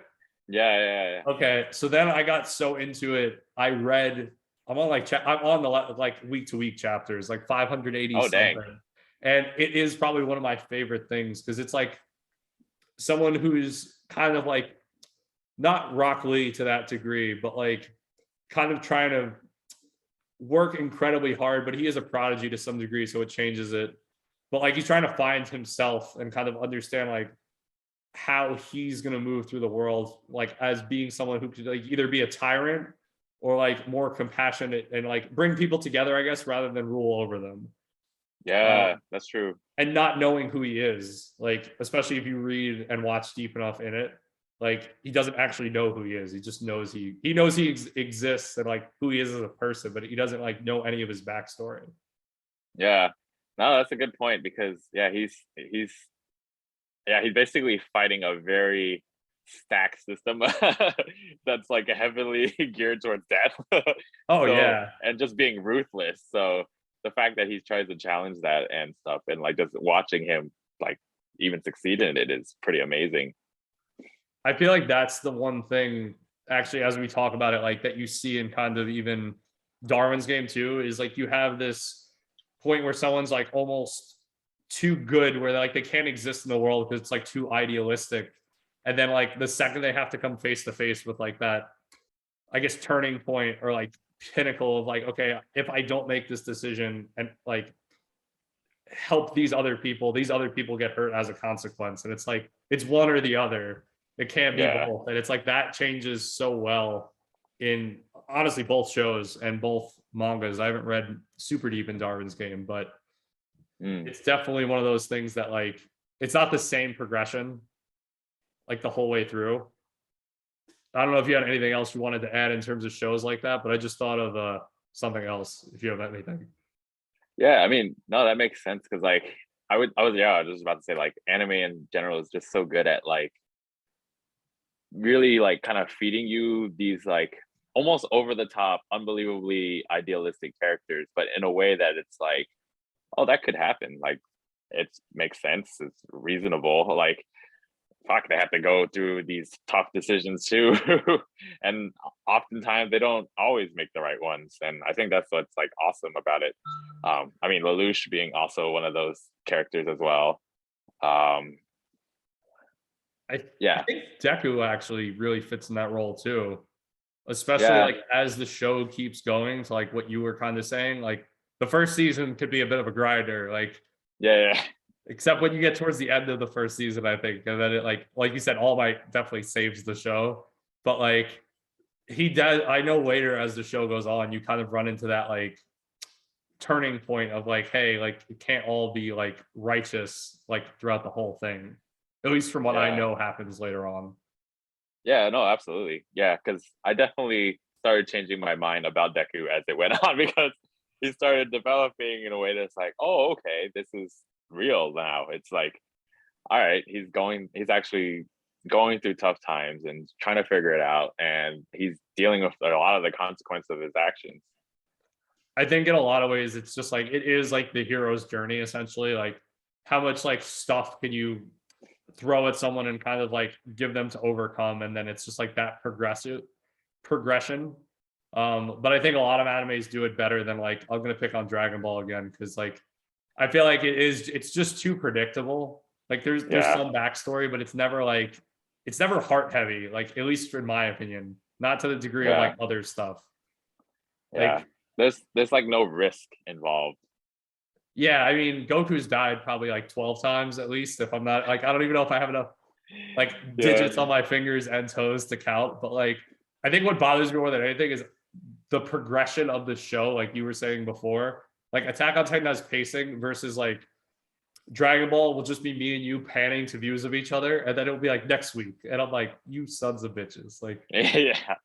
Yeah, yeah, yeah. Okay, so then I got so into it. I read. I'm on the like week to week chapters, like 580 Oh, dang. something, and it is probably one of my favorite things because it's like someone who's kind of like not Rock Lee to that degree, but like kind of trying to work incredibly hard, but he is a prodigy to some degree, so it changes it. But like he's trying to find himself and kind of understand like how he's going to move through the world, like as being someone who could like either be a tyrant or like more compassionate and like bring people together, I guess, rather than rule over them. Yeah, Um, that's true. and not knowing who he is, like especially if you read and watch deep enough in it, like he doesn't actually know who he is. He just knows he knows he exists and like who he is as a person, but he doesn't like know any of his backstory. Yeah. No, that's a good point because yeah, he's basically fighting a very stacked system that's like heavily geared towards death. Oh So, yeah, and just being ruthless. So the fact that he tries to challenge that and stuff, and like just watching him like even succeed in it is pretty amazing. I feel like that's the one thing actually as we talk about it, like that you see in kind of even Darwin's game too, is like you have this point where someone's like almost too good, where like they can't exist in the world because it's like too idealistic. And then like the second they have to come face to face with like that, I guess, turning point or like pinnacle of like, okay, if I don't make this decision and like help these other people get hurt as a consequence. And it's like it's one or the other. It can't be Yeah. both. And it's like that changes so well in honestly both shows and both mangas. I haven't read super deep in Darwin's game, but Mm. it's definitely one of those things that like it's not the same progression like the whole way through. I don't know if you had anything else you wanted to add in terms of shows like that, but I just thought of something else if you have anything. Yeah, I mean, no, that makes sense because like I was just about to say like anime in general is just so good at like really like kind of feeding you these like almost over the top, unbelievably idealistic characters, but in a way that it's like, oh, that could happen. Like it makes sense. It's reasonable. Like fuck, they have to go through these tough decisions too. And oftentimes they don't always make the right ones. And I think that's what's like awesome about it. I mean, Lelouch being also one of those characters as well. Um, I yeah, think Deku actually really fits in that role too, especially yeah, like as the show keeps going to like what you were kind of saying. Like the first season could be a bit of a grinder, like yeah, yeah, except when you get towards the end of the first season, I think, and then it like you said, All Might definitely saves the show. But like he does, I know later as the show goes on, you kind of run into that like turning point of like, hey, like it can't all be like righteous like throughout the whole thing. At least from what I yeah. know happens later on. Yeah, no, absolutely. Yeah, because I definitely started changing my mind about Deku as it went on because he started developing in a way that's like, oh, okay, this is real now. It's like, all right, he's actually going through tough times and trying to figure it out, and he's dealing with a lot of the consequences of his actions. I think in a lot of ways, it's just like it is like the hero's journey essentially. Like how much like stuff can you throw at someone and kind of like give them to overcome, and then it's just like that progression. But I think a lot of animes do it better than like I'm gonna pick on Dragon Ball again because like I feel like it's just too predictable. Like there's Yeah, some backstory, but it's never heart heavy, like at least in my opinion, not to the degree of yeah, like other stuff. yeah. Like, There's like no risk involved. yeah, I mean, Goku's died probably like 12 times at least. If I'm not like, I don't even know if I have enough like Yeah, digits on my fingers and toes to count. But like, I think what bothers me more than anything is the progression of the show. Like you were saying before, like Attack on Titan has pacing versus like Dragon Ball will just be me and you panning to views of each other, and then it'll be like next week, and I'm like, you sons of bitches, like. yeah,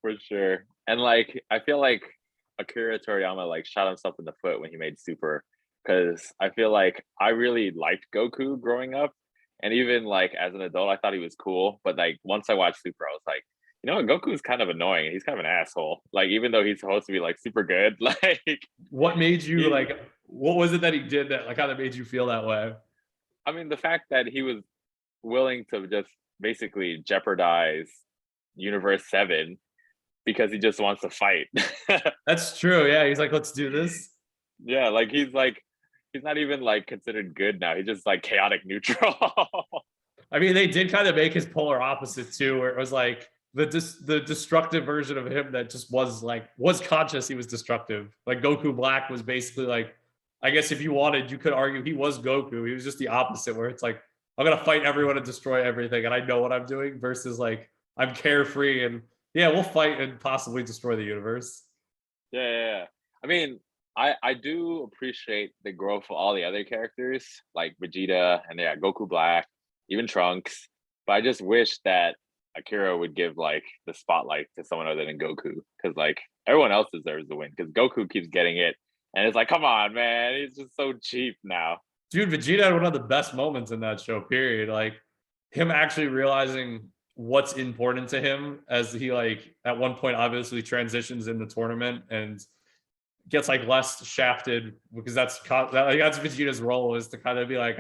for sure. And like, I feel like Akira Toriyama like shot himself in the foot when he made Super, because I feel like I really liked Goku growing up, and even like as an adult, I thought he was cool. But like once I watched Super, I was like, you know what, Goku's kind of annoying. He's kind of an asshole. Like even though he's supposed to be like super good, like What made you he, like? What was it that he did that like kind of made you feel that way? I mean, the fact that he was willing to just basically jeopardize Universe 7 because he just wants to fight. That's true. Yeah, he's like, let's do this. Yeah, like he's not even like considered good now. He's just like chaotic neutral. I mean, they did kind of make his polar opposite too, where it was like the destructive version of him that just was conscious he was destructive. Like Goku Black was basically like, I guess if you wanted, you could argue he was Goku. He was just the opposite, where it's like I'm gonna fight everyone and destroy everything, and I know what I'm doing. Versus like I'm carefree and yeah, we'll fight and possibly destroy the universe. Yeah, yeah, yeah. I mean, I do appreciate the growth of all the other characters, like Vegeta and yeah, Goku Black, even Trunks. But I just wish that Akira would give like the spotlight to someone other than Goku, because like everyone else deserves the win. Because Goku keeps getting it, and it's like, come on, man, he's just so cheap now. Dude, Vegeta had one of the best moments in that show, period. Like him actually realizing what's important to him as he like at one point obviously transitions in the tournament and gets like less shafted because that's Vegeta's role is to kind of be like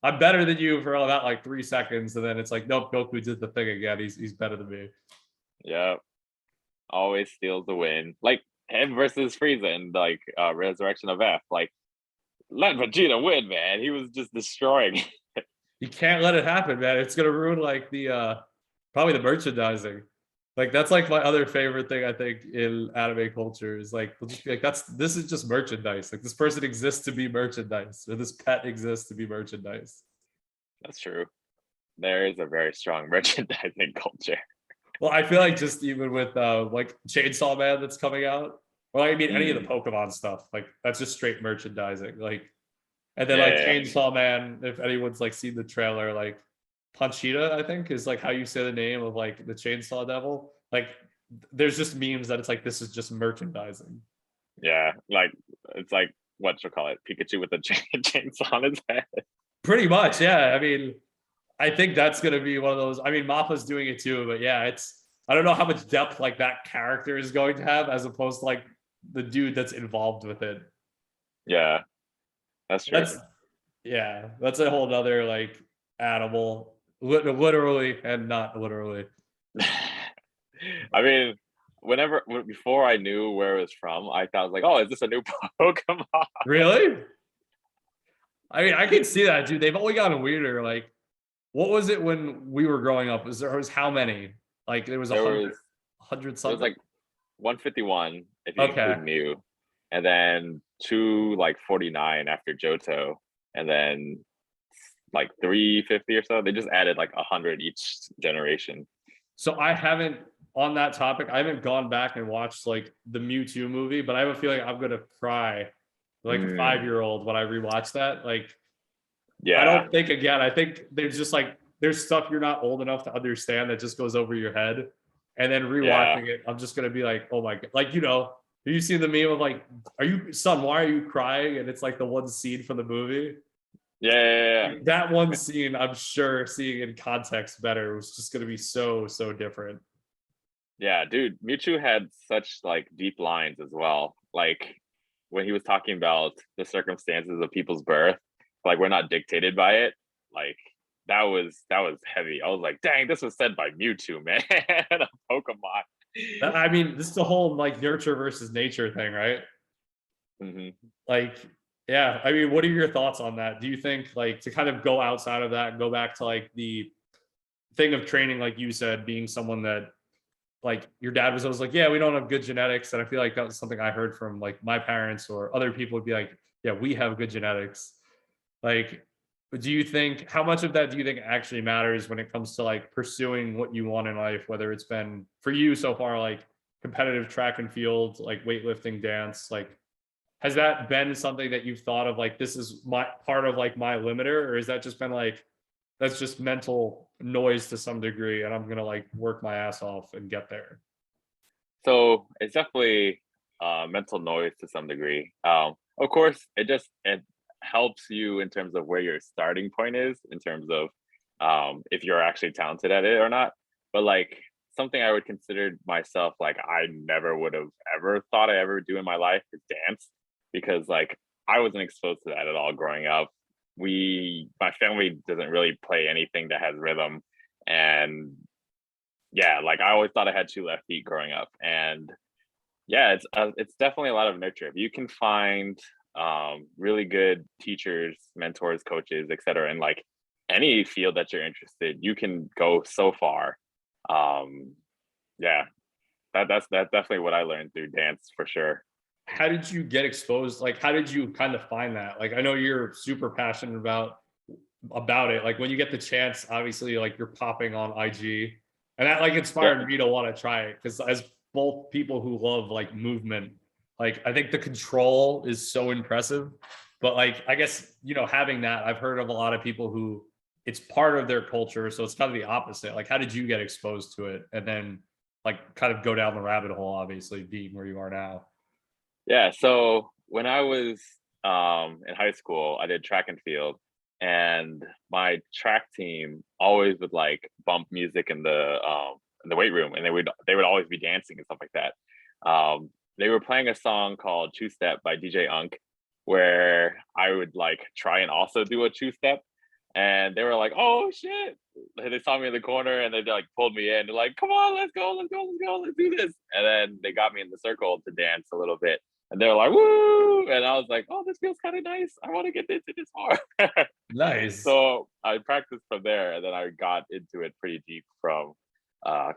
I'm better than you for about like 3 seconds, and then it's like nope, Goku did the thing again. He's better than me. Yeah, always steals the win. Like him versus Frieza and like Resurrection of F. Like let Vegeta win, man. He was just destroying. You can't let it happen, man. It's gonna ruin like the probably the merchandising. Like that's like my other favorite thing I think in anime culture is like we'll just be like this is just merchandise. Like this person exists to be merchandise, or this pet exists to be merchandise. That's true. There is a very strong merchandising culture. Well, I feel like just even with like Chainsaw Man that's coming out, or I mean any of the Mm, Pokemon stuff, like that's just straight merchandising. Like, and then yeah, like yeah, yeah. Chainsaw Man, if anyone's like seen the trailer, like Panchita, I think is like how you say the name of like the Chainsaw Devil. Like, there's just memes that it's like this is just merchandising. Yeah, like it's like what you call it, Pikachu with the chainsaw on his head. Pretty much, yeah. I mean, I think that's gonna be one of those. I mean, Mappa's doing it too, but yeah, it's I don't know how much depth like that character is going to have as opposed to like the dude that's involved with it. Yeah, that's true. That's yeah, that's a whole nother like animal, literally and not literally. I mean, before I knew where it was from, I thought I was like, oh, is this a new Pokemon? Really? I mean, I can see that, dude. They've only gotten weirder. Like, what was it when we were growing up? Was how many? Like, there was a There hundred, was hundred there was something. like 151 if you include Okay, Mew, and then two like 49 after Johto, and then like 350 or so. They just added like 100 each generation. so I haven't on that topic. I haven't gone back and watched like the Mewtwo movie, but I have a feeling I'm gonna cry like a Mm, 5-year-old when I rewatch that. Like, I yeah, don't think again. I think there's just like there's stuff you're not old enough to understand that just goes over your head, and then yeah, rewatching it, I'm just gonna be like, oh my god, like Have you seen the meme of like, are you son, why are you crying? And it's like the one scene from the movie. Yeah. That one scene, I'm sure seeing in context better was just gonna be so, so different. Yeah, dude, Mewtwo had such like deep lines as well. Like when he was talking about the circumstances of people's birth, like we're not dictated by it. Like that was heavy. I was like, dang, this was said by Mewtwo, man, a Pokemon. I mean, this is the whole like nurture versus nature thing, right? Hmm. Like, yeah, I mean, what are your thoughts on that? Do you think like to kind of go outside of that and go back to like the thing of training, like you said, being someone that like your dad was always like, yeah, we don't have good genetics. And I feel like that was something I heard from like my parents or other people would be like, yeah, we have good genetics. Like, do you think how much of that do you think actually matters when it comes to like pursuing what you want in life, whether it's been for you so far, like competitive track and field, like weightlifting, dance, like has that been something that you've thought of like this is my part of like my limiter, or has that just been like that's just mental noise to some degree and I'm gonna like work my ass off and get there? So it's definitely mental noise to some degree. Of course, it helps you in terms of where your starting point is, in terms of if you're actually talented at it or not. But like something I would consider myself like I never would have ever thought I ever do in my life is dance, because like I wasn't exposed to that at all growing up. My family doesn't really play anything that has rhythm, and yeah, like I always thought I had two left feet growing up, and yeah, it's definitely a lot of nurture. If you can find really good teachers, mentors, coaches, etc., in like any field that you're interested, you can go so far. Um, yeah, that's definitely what I learned through dance for sure. How did you get exposed? Like, how did you kind of find that? Like, I know you're super passionate about it. Like when you get the chance, obviously, like you're popping on IG, and that like Yeah. inspired me to want to try it because as both people who love like movement, like I think the control is so impressive. But like, I guess having that, I've heard of a lot of people who it's part of their culture, so it's kind of the opposite. Like, how did you get exposed to it, and then like kind of go down the rabbit hole? Obviously, being where you are now. Yeah, so when I was in high school, I did track and field, and my track team always would like bump music in the weight room, and they would always be dancing and stuff like that. They were playing a song called "Two Step" by DJ Unk, where I would like try and also do a two step, and they were like, "Oh shit!" They saw me in the corner, and they like pulled me in. They're like, "Come on, let's go, let's go, let's go, let's do this!" And then they got me in the circle to dance a little bit, and they were like, "Woo!" And I was like, "Oh, this feels kind of nice. I want to get into this more." Nice. So I practiced from there, and then I got into it pretty deep from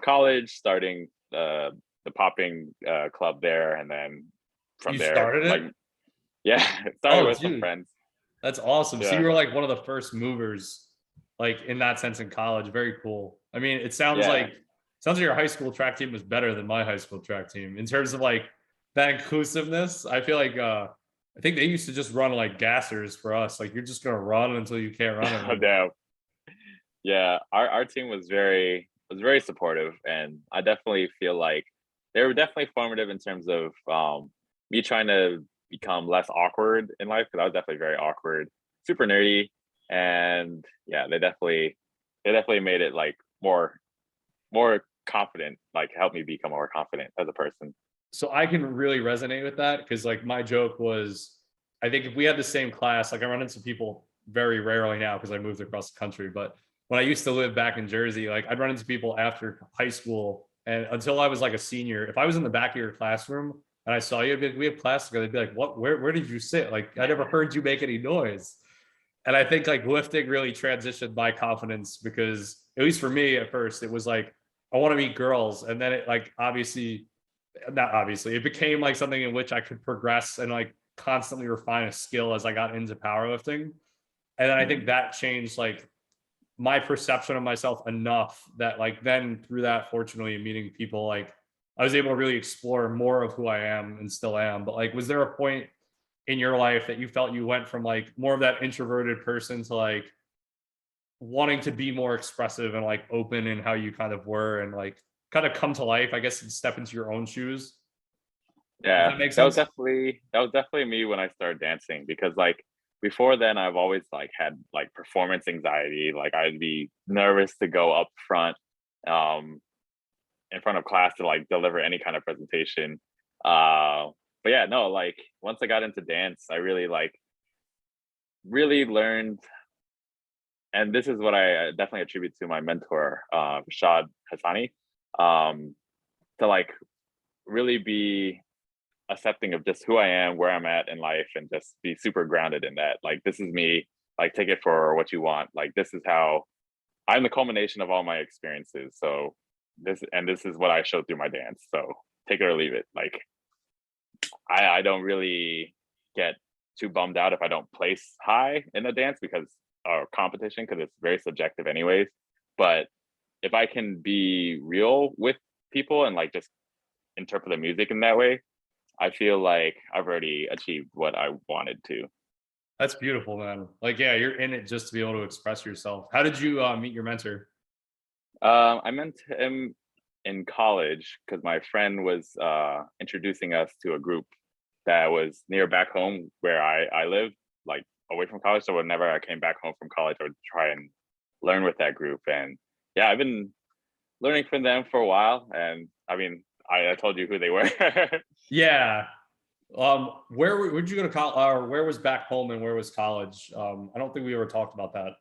college, starting the popping club there, and then from You there, started like it? yeah, it started Oh, with some dude. friends. That's awesome. So you Yeah, were like one of the first movers, like in that sense in college. Very cool. I mean, it yeah. sounds like your high school track team was better than my high school track team in terms of like that inclusiveness. I feel like I think they used to just run like gassers for us. Like you're just gonna run until you can't run anymore. Damn. Yeah, our team was very supportive, and I definitely feel like they were definitely formative in terms of me trying to become less awkward in life, because I was definitely very awkward, super nerdy, and yeah, they definitely made it like more confident, like helped me become more confident as a person. So I can really resonate with that because like my joke was, I think if we had the same class, like I run into people very rarely now because I moved across the country, but when I used to live back in Jersey, like I'd run into people after high school and until I was like a senior, if I was in the back of your classroom and I saw you, I'd be like, we have class together. They'd be like, what, where did you sit? Like I never heard you make any noise. And I think like lifting really transitioned my confidence because at least for me at first, it was like, I want to meet girls. And then it like obviously not obviously, it became like something in which I could progress and like constantly refine a skill as I got into powerlifting. And then I think Mhm. that changed like my perception of myself enough that like then through that, fortunately, meeting people, like I was able to really explore more of who I am and still am. But like, was there a point in your life that you felt you went from like more of that introverted person to like wanting to be more expressive and like open in how you kind of were and like kind of come to life, I guess, and step into your own shoes? Does Yeah, that make that was sense? definitely that was definitely me when I started dancing because like before then I've always like had like performance anxiety. Like I'd be nervous to go up front um in front of class to like deliver any kind of presentation. Uh but yeah, no, like once I got into dance, I really like really learned, and this is what I definitely attribute to my mentor, Rashad Hassani, um, to like really be accepting of just who I am, where I'm at in life, and just be super grounded in that. Like, this is me. Like, take it for what you want. Like, this is how I'm the culmination of all my experiences. So this is what I show through my dance. So take it or leave it. Like, I don't really get too bummed out if I don't place high in the dance because or competition because it's very subjective anyways. But if I can be real with people and like just interpret the music in that way, I feel like I've already achieved what I wanted to. That's beautiful, man. Like, yeah, you're in it just to be able to express yourself. How did you meet your mentor? I met him in college because my friend was introducing us to a group that was near back home where I lived, like away from college. So whenever I came back home from college, I would try and learn with that group. And yeah, I've been learning from them for a while. And I mean, I told you who they were. Yeah. Where'd you go to college? Or where was back home and where was college? I don't think we ever talked about that.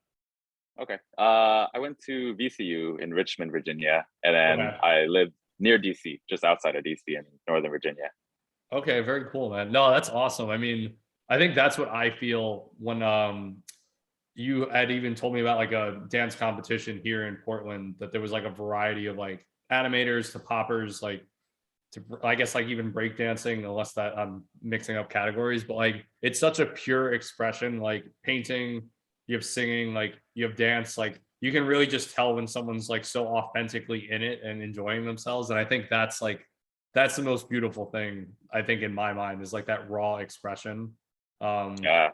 Okay. I went to VCU in Richmond, Virginia, and then Okay. I lived near DC, just outside of DC in Northern Virginia. Okay, very cool, man. No, that's awesome. I mean, I think that's what I feel when you had even told me about like a dance competition here in Portland that there was like a variety of like animators to poppers, like to I guess like even breakdancing, unless that I'm mixing up categories, but like it's such a pure expression, like painting, you have singing, like you have dance, like you can really just tell when someone's like so authentically in it and enjoying themselves. And I think that's the most beautiful thing, I think, in my mind, is like that raw expression. Um, Yeah,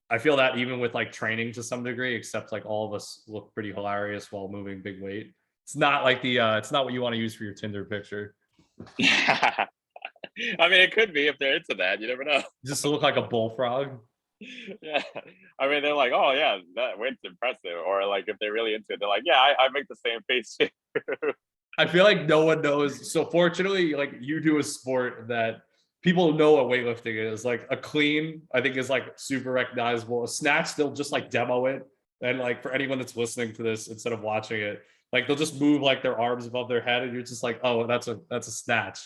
I feel that even with like training to some degree, except like all of us look pretty hilarious while moving big weight. It's not like it's not what you want to use for your Tinder picture. I mean, it could be if they're into that. You never know. Just look like a bullfrog. Yeah, I mean, they're like, "Oh yeah, that weight's impressive," or like if they're really into it, they're like, "Yeah, I make the same face too." I feel like no one knows. So fortunately, like you do a sport that people know what weightlifting is. Like a clean, I think is like super recognizable. A snatch, they'll just like demo it. And like for anyone that's listening to this instead of watching it, like they'll just move like their arms above their head, and you're just like, oh, that's a snatch.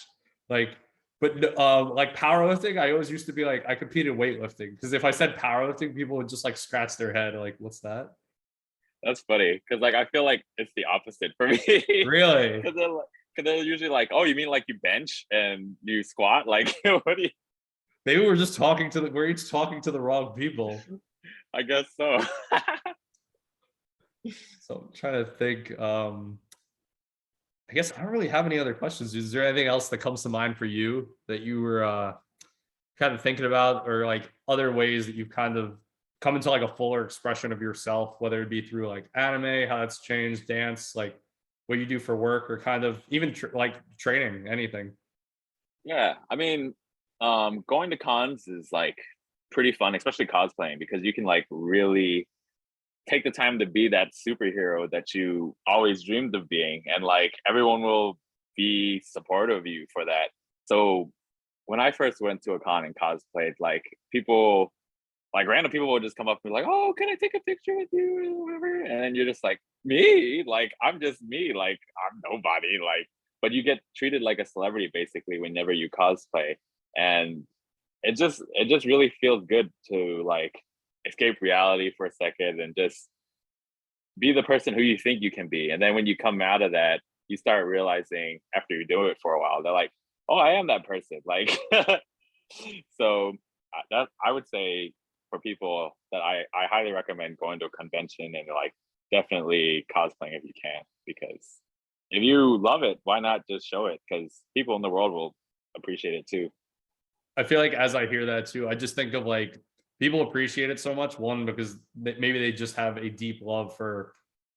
Like, but like powerlifting, I always used to be like, I competed weightlifting because if I said powerlifting, people would just like scratch their head, like, what's that? That's funny because like I feel like it's the opposite for me Really? because they're usually like, "Oh, you mean like you bench and you squat?" Like, what do you? Maybe we're each talking to the wrong people. I guess so. So I'm trying to think. I guess I don't really have any other questions. Is there anything else that comes to mind for you that you were kind of thinking about, or like other ways that you've kind of come into like a fuller expression of yourself, whether it be through like anime, how that's changed, dance, like what you do for work, or kind of even like training, anything? Yeah, I mean, going to cons is like pretty fun, especially cosplaying, because you can like really take the time to be that superhero that you always dreamed of being, and like everyone will be supportive of you for that. So when I first went to a con and cosplayed, like people, like random people would just come up and be like, "Oh, can I take a picture with you?" or whatever. And then you're just like, "Me? Like I'm just me. Like I'm nobody." Like, but you get treated like a celebrity basically whenever you cosplay, and it just really feels good to like escape reality for a second and just be the person who you think you can be. And then when you come out of that, you start realizing after you do it for a while, they're like, "Oh, I am that person." Like, so that I would say for people that I highly recommend going to a convention and like definitely cosplaying if you can, because if you love it, why not just show it? Because people in the world will appreciate it too. I feel like as I hear that too, I just think of like people appreciate it so much. One, because maybe they just have a deep love for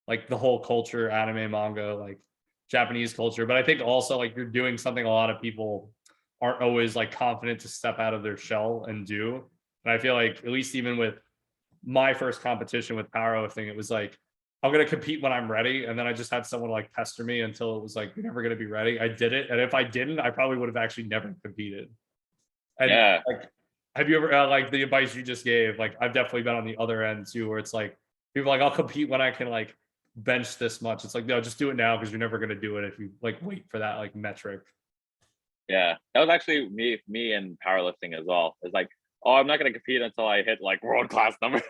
like the whole culture, anime, manga, like Japanese culture. But I think also like you're doing something a lot of people aren't always like confident to step out of their shell and do. And I feel like at least even with my first competition with powerlifting, it was like, I'm gonna compete when I'm ready. And then I just had someone like pester me until it was like, you're never gonna be ready. I did it. And if I didn't, I probably would have actually never competed. And Yeah. like, have you ever like the advice you just gave? Like, I've definitely been on the other end too, where it's like people are like, I'll compete when I can like bench this much. It's like, no, just do it now because you're never gonna do it if you like wait for that like metric. Yeah, that was actually me in powerlifting as well. It's like, oh, I'm not gonna compete until I hit like world class numbers.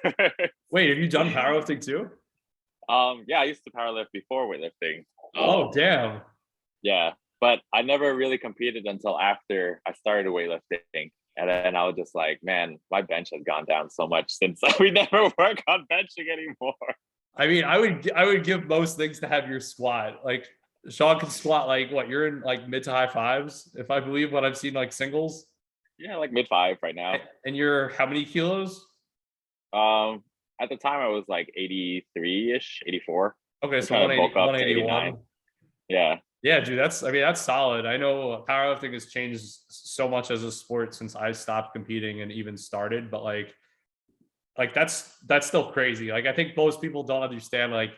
Wait, have you done powerlifting too? Yeah, I used to powerlift before weightlifting. Oh, damn. Yeah, but I never really competed until after I started weightlifting. And then I was just like, man, my bench has gone down so much since we never work on benching anymore. I mean, I would give most things to have your squat. Like Sean can squat like what you're in like mid to high fives, if I believe what I've seen like singles. Yeah, like mid five right now. And you're how many kilos? Um, at the time I was like 83-ish, 84. Okay, I'm so trying to bulk up to 181. 89. Yeah. Yeah, dude, that's solid. I know powerlifting has changed so much as a sport since I stopped competing and even started, but like that's still crazy. Like I think most people don't understand like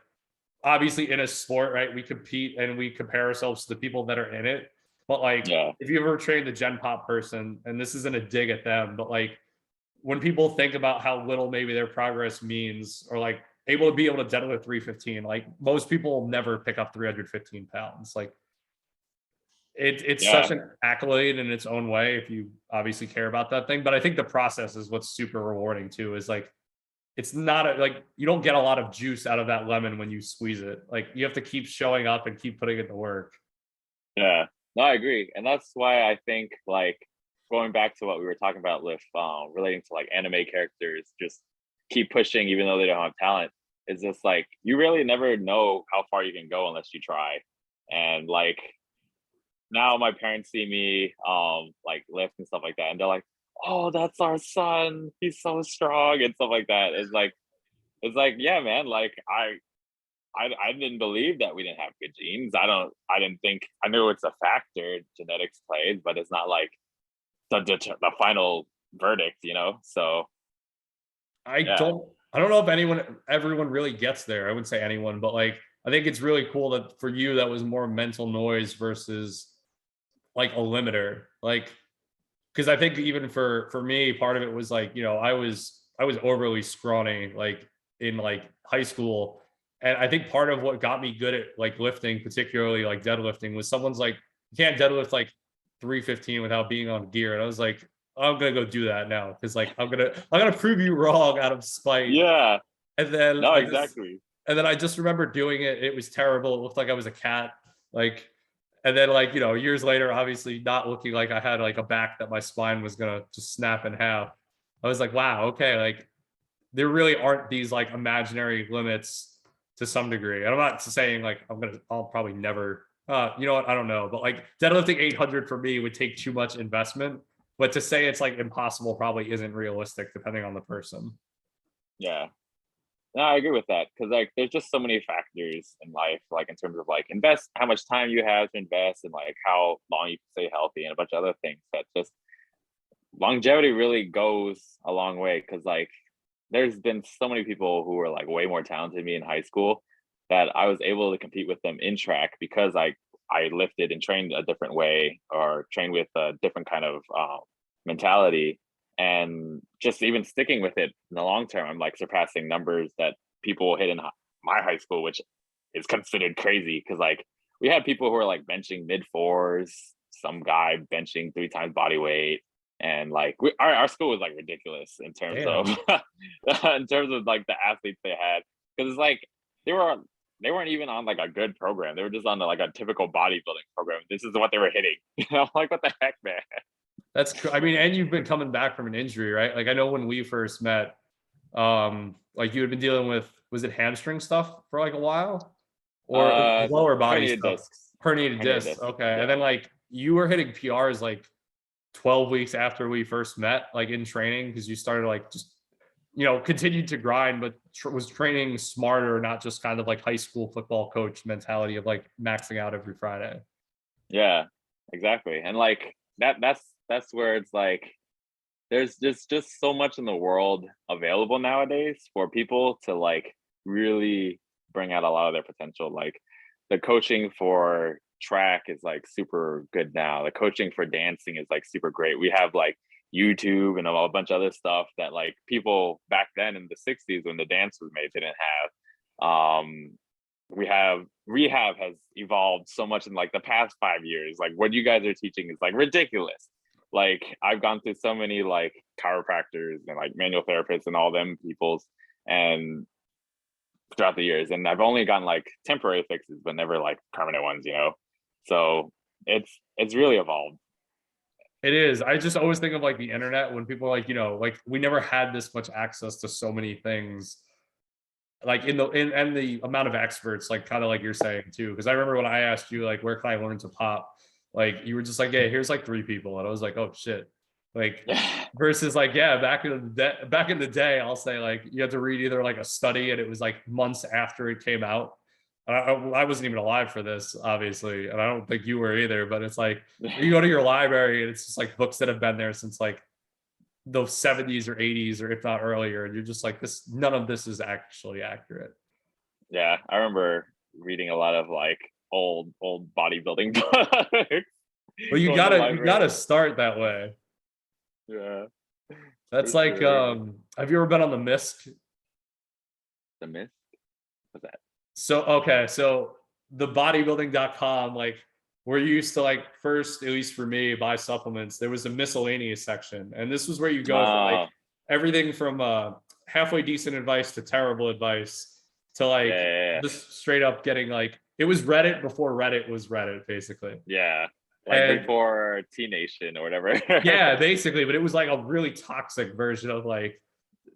obviously in a sport, right? We compete and we compare ourselves to the people that are in it. But like Yeah. if you ever trained a Gen Pop person, and this isn't a dig at them, but like when people think about how little maybe their progress means, or like able to be able to deadlift 315, like most people will never pick up 315 pounds. Like it's such Yeah. an accolade in its own way if you obviously care about that thing. But I think the process is what's super rewarding too, is like it's not like you don't get a lot of juice out of that lemon when you squeeze it. Like you have to keep showing up and keep putting it to work. Yeah. No, I agree. And that's why I think like going back to what we were talking about with relating to like anime characters, just keep pushing even though they don't have talent. It's just like you really never know how far you can go unless you try. And like now my parents see me like lift and stuff like that, and they're like, oh, that's our son. He's so strong and stuff like that. It's like, yeah, man, like I didn't believe that we didn't have good genes. I didn't think I knew it's a factor genetics plays, but it's not like the final verdict, you know? So I yeah. don't I don't know if everyone really gets there. I wouldn't say anyone, but like I think it's really cool that for you that was more mental noise versus like a limiter. Like because I think even for me, part of it was like, I was overly scrawny like in like high school. And I think part of what got me good at like lifting, particularly like deadlifting, was someone's like, you can't deadlift like 315 without being on gear. And I was like, I'm gonna go do that now because like I'm gonna prove you wrong out of spite. Yeah. And then No, I just exactly. and then I just remember doing it. It was terrible. It looked like I was a cat. Like, and then like, years later, obviously not looking like I had like a back that my spine was gonna just snap in half. I was like, wow, okay, like there really aren't these like imaginary limits to some degree. And I'm not saying like I'll probably never you know what, I don't know, but like deadlifting 800 for me would take too much investment. But to say it's like impossible probably isn't realistic depending on the person. Yeah. No, I agree with that because like there's just so many factors in life, like in terms of like invest how much time you have to invest and like how long you can stay healthy and a bunch of other things that just longevity really goes a long way because like there's been so many people who were like way more talented than me in high school that I was able to compete with them in track because I lifted and trained a different way or trained with a different kind of mentality, and just even sticking with it in the long term, I'm like surpassing numbers that people hit in my high school, which is considered crazy because like we had people who were like benching mid fours, some guy benching 3 times body weight, and like our school was like ridiculous in terms of Damn. in terms of like the athletes they had because it's like they were they weren't even on like a good program. They were just on like a typical bodybuilding program. This is what they were hitting. I'm like, what the heck, man? I mean, and you've been coming back from an injury, right? Like I know when we first met, like you had been dealing with, was it hamstring stuff for like a while, or Uh, lower body herniated stuff? discs. Herniated Herniated discs. discs. Okay. And Yeah. then like you were hitting PRs like 12 weeks after we first met, like in training, because you started like just, continued to grind, but was training smarter, not just kind of like high school football coach mentality of like maxing out every Friday. Yeah, exactly. And like that's where it's like there's just so much in the world available nowadays for people to like really bring out a lot of their potential. Like the coaching for track is like super good now. The coaching for dancing is like super great. We have like YouTube and a bunch of other stuff that like people back then in the 60s when the dance was made didn't have. We have rehab has evolved so much in like the past 5 years. Like what you guys are teaching is like ridiculous. Like I've gone through so many like chiropractors and like manual therapists and all them peoples and throughout the years, and I've only gotten like temporary fixes but never like permanent ones, you know. So it's really evolved. It is. I just always think of like the internet when people are like, like we never had this much access to so many things, like and the amount of experts, like kind of like you're saying too. Because I remember when I asked you like, where can I learn to pop? Like you were just like, yeah, here's like 3 people, and I was like, oh shit. Like versus like, yeah, back in the day, I'll say like you had to read either like a study, and it was like months after it came out. I wasn't even alive for this, obviously, and I don't think you were either. But it's like you go to your library, and it's just like books that have been there since like the 70s or 80s, or if not earlier, and you're just like, this, none of this is actually accurate. Yeah, I remember reading a lot of like old bodybuilding books. Well, you Going to the gotta library. start that way. Yeah, That's for like, sure. have you ever been on the Misc? The myth. What's that? So okay, so the bodybuilding.com, like where you used to like first, at least for me, buy supplements, there was a miscellaneous section. And this was where you go for like Oh, everything from halfway decent advice to terrible advice to yeah, like yeah, yeah. just straight up getting like, it was Reddit before Reddit was Reddit, basically. Yeah. Like And before T Nation or whatever. yeah, basically, but it was like a really toxic version of like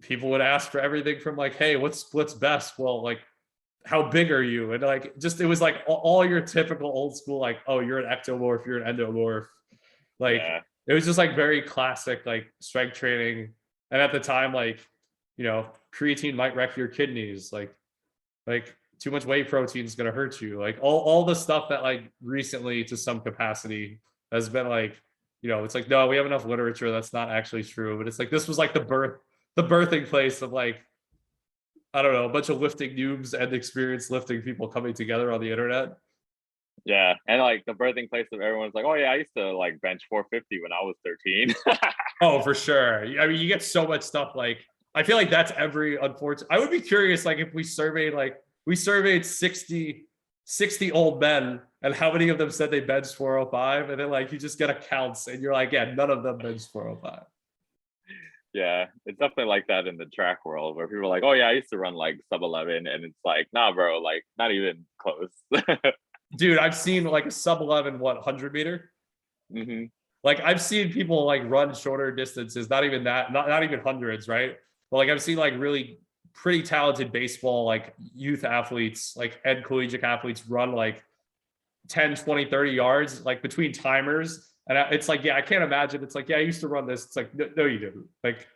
people would ask for everything from like, hey, what splits best? Well, like how big are you? And like just it was like all your typical old school, like, oh, you're an ectomorph, you're an endomorph. Like Yeah. it was just like very classic, like strength training. And at the time, like, creatine might wreck your kidneys, like too much whey protein is gonna hurt you. Like all the stuff that like recently to some capacity has been like, it's like, no, we have enough literature that's not actually true. But it's like this was like the birthing place of like, I don't know, a bunch of lifting noobs and experienced lifting people coming together on the internet. Yeah. And like the birthing place of everyone's like, oh yeah, I used to like bench 450 when I was 13. Oh, for sure. I mean, you get so much stuff. Like, I feel like that's every unfortunate. I would be curious, like, if we surveyed 60 old men, and how many of them said they benched 405, and then like you just get accounts, and you're like, yeah, none of them benched 405. Yeah, it's definitely like that in the track world where people are like, oh yeah, I used to run like sub 11, and it's like, nah, bro, like not even close. Dude, I've seen like a sub 11, 100 meter. Hmm. Like I've seen people like run shorter distances, not even that, not even hundreds, right? But like I've seen like really pretty talented baseball, like youth athletes, like ed collegiate athletes run like 10, 20, 30 yards, like between timers. And it's like, yeah, I can't imagine. It's like, yeah, I used to run this. It's like, no, you didn't. Like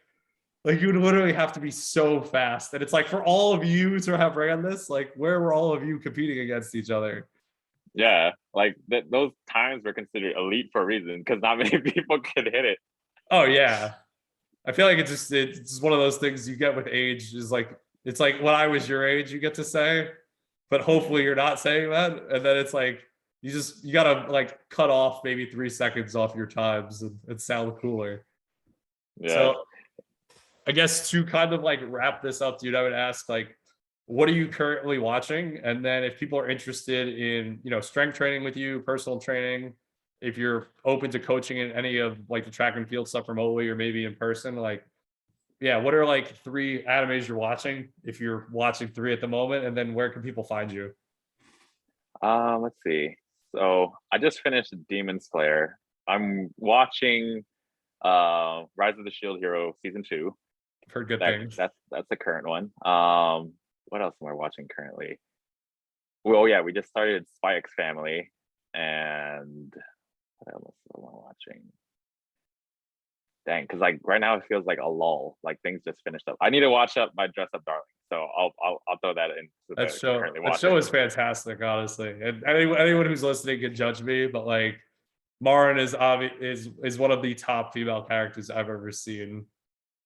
you would literally have to be so fast. And it's like, for all of you to have ran this, like where were all of you competing against each other? Yeah, like those times were considered elite for a reason because not many people could hit it. Oh yeah. I feel like it's just one of those things you get with age, is like, it's like when I was your age, you get to say, but hopefully you're not saying that. And then it's like, you gotta like cut off maybe 3 seconds off your times and sound cooler. Yeah. So I guess to kind of like wrap this up, dude, I would ask like, what are you currently watching? And then if people are interested in, strength training with you, personal training, if you're open to coaching in any of like the track and field stuff remotely or maybe in person, like, yeah, what are like 3 animes you're watching if you're watching 3 at the moment? And then where can people find you? Let's see. So I just finished Demon Slayer. I'm watching Rise of the Shield Hero season 2. I've heard good That things. that's the current one. What else am I watching currently? Well, yeah, we just started Spy X Family, and what else am I watching? Dang, because like right now it feels like a lull. Like things just finished up. I need to watch up my Dress Up Darling, so I'll throw that into That the show, currently that show watching. is fantastic, honestly. And anyone who's listening can judge me, but like Marin is one of the top female characters I've ever seen.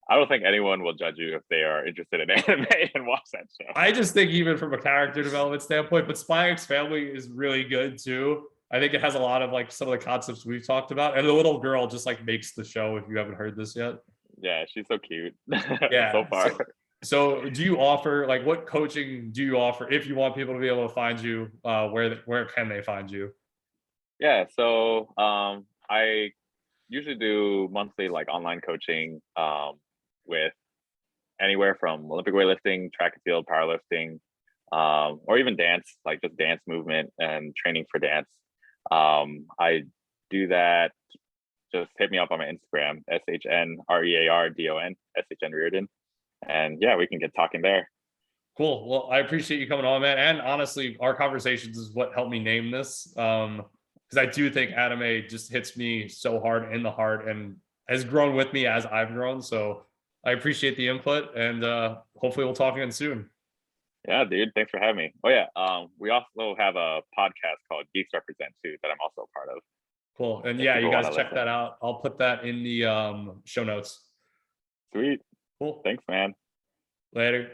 I don't think anyone will judge you if they are interested in anime and watch that show. I just think even from a character development standpoint, but Spy X Family is really good too. I think it has a lot of like some of the concepts we've talked about, and the little girl just like makes the show. If you haven't heard this yet, Yeah, she's so cute. So yeah. far. So do you offer like what coaching do you offer if you want people to be able to find you? Where can they find you? Yeah, so I usually do monthly like online coaching with anywhere from Olympic weightlifting, track and field, powerlifting, or even dance, like just dance movement and training for dance. I do that. Just hit me up on my Instagram, SHNREARDON, SHN Reardon. And yeah, we can get talking there. Cool. Well, I appreciate you coming on, man. And honestly, our conversations is what helped me name this. Because I do think anime just hits me so hard in the heart and has grown with me as I've grown. So I appreciate the input, and hopefully we'll talk again soon. Yeah, dude. Thanks for having me. Oh yeah. We also have a podcast called Geeks Represent too that I'm also a part of. Cool. And If yeah, you people want guys to check listen. that out. I'll put that in the show notes. Sweet. Cool. Thanks, man. Later.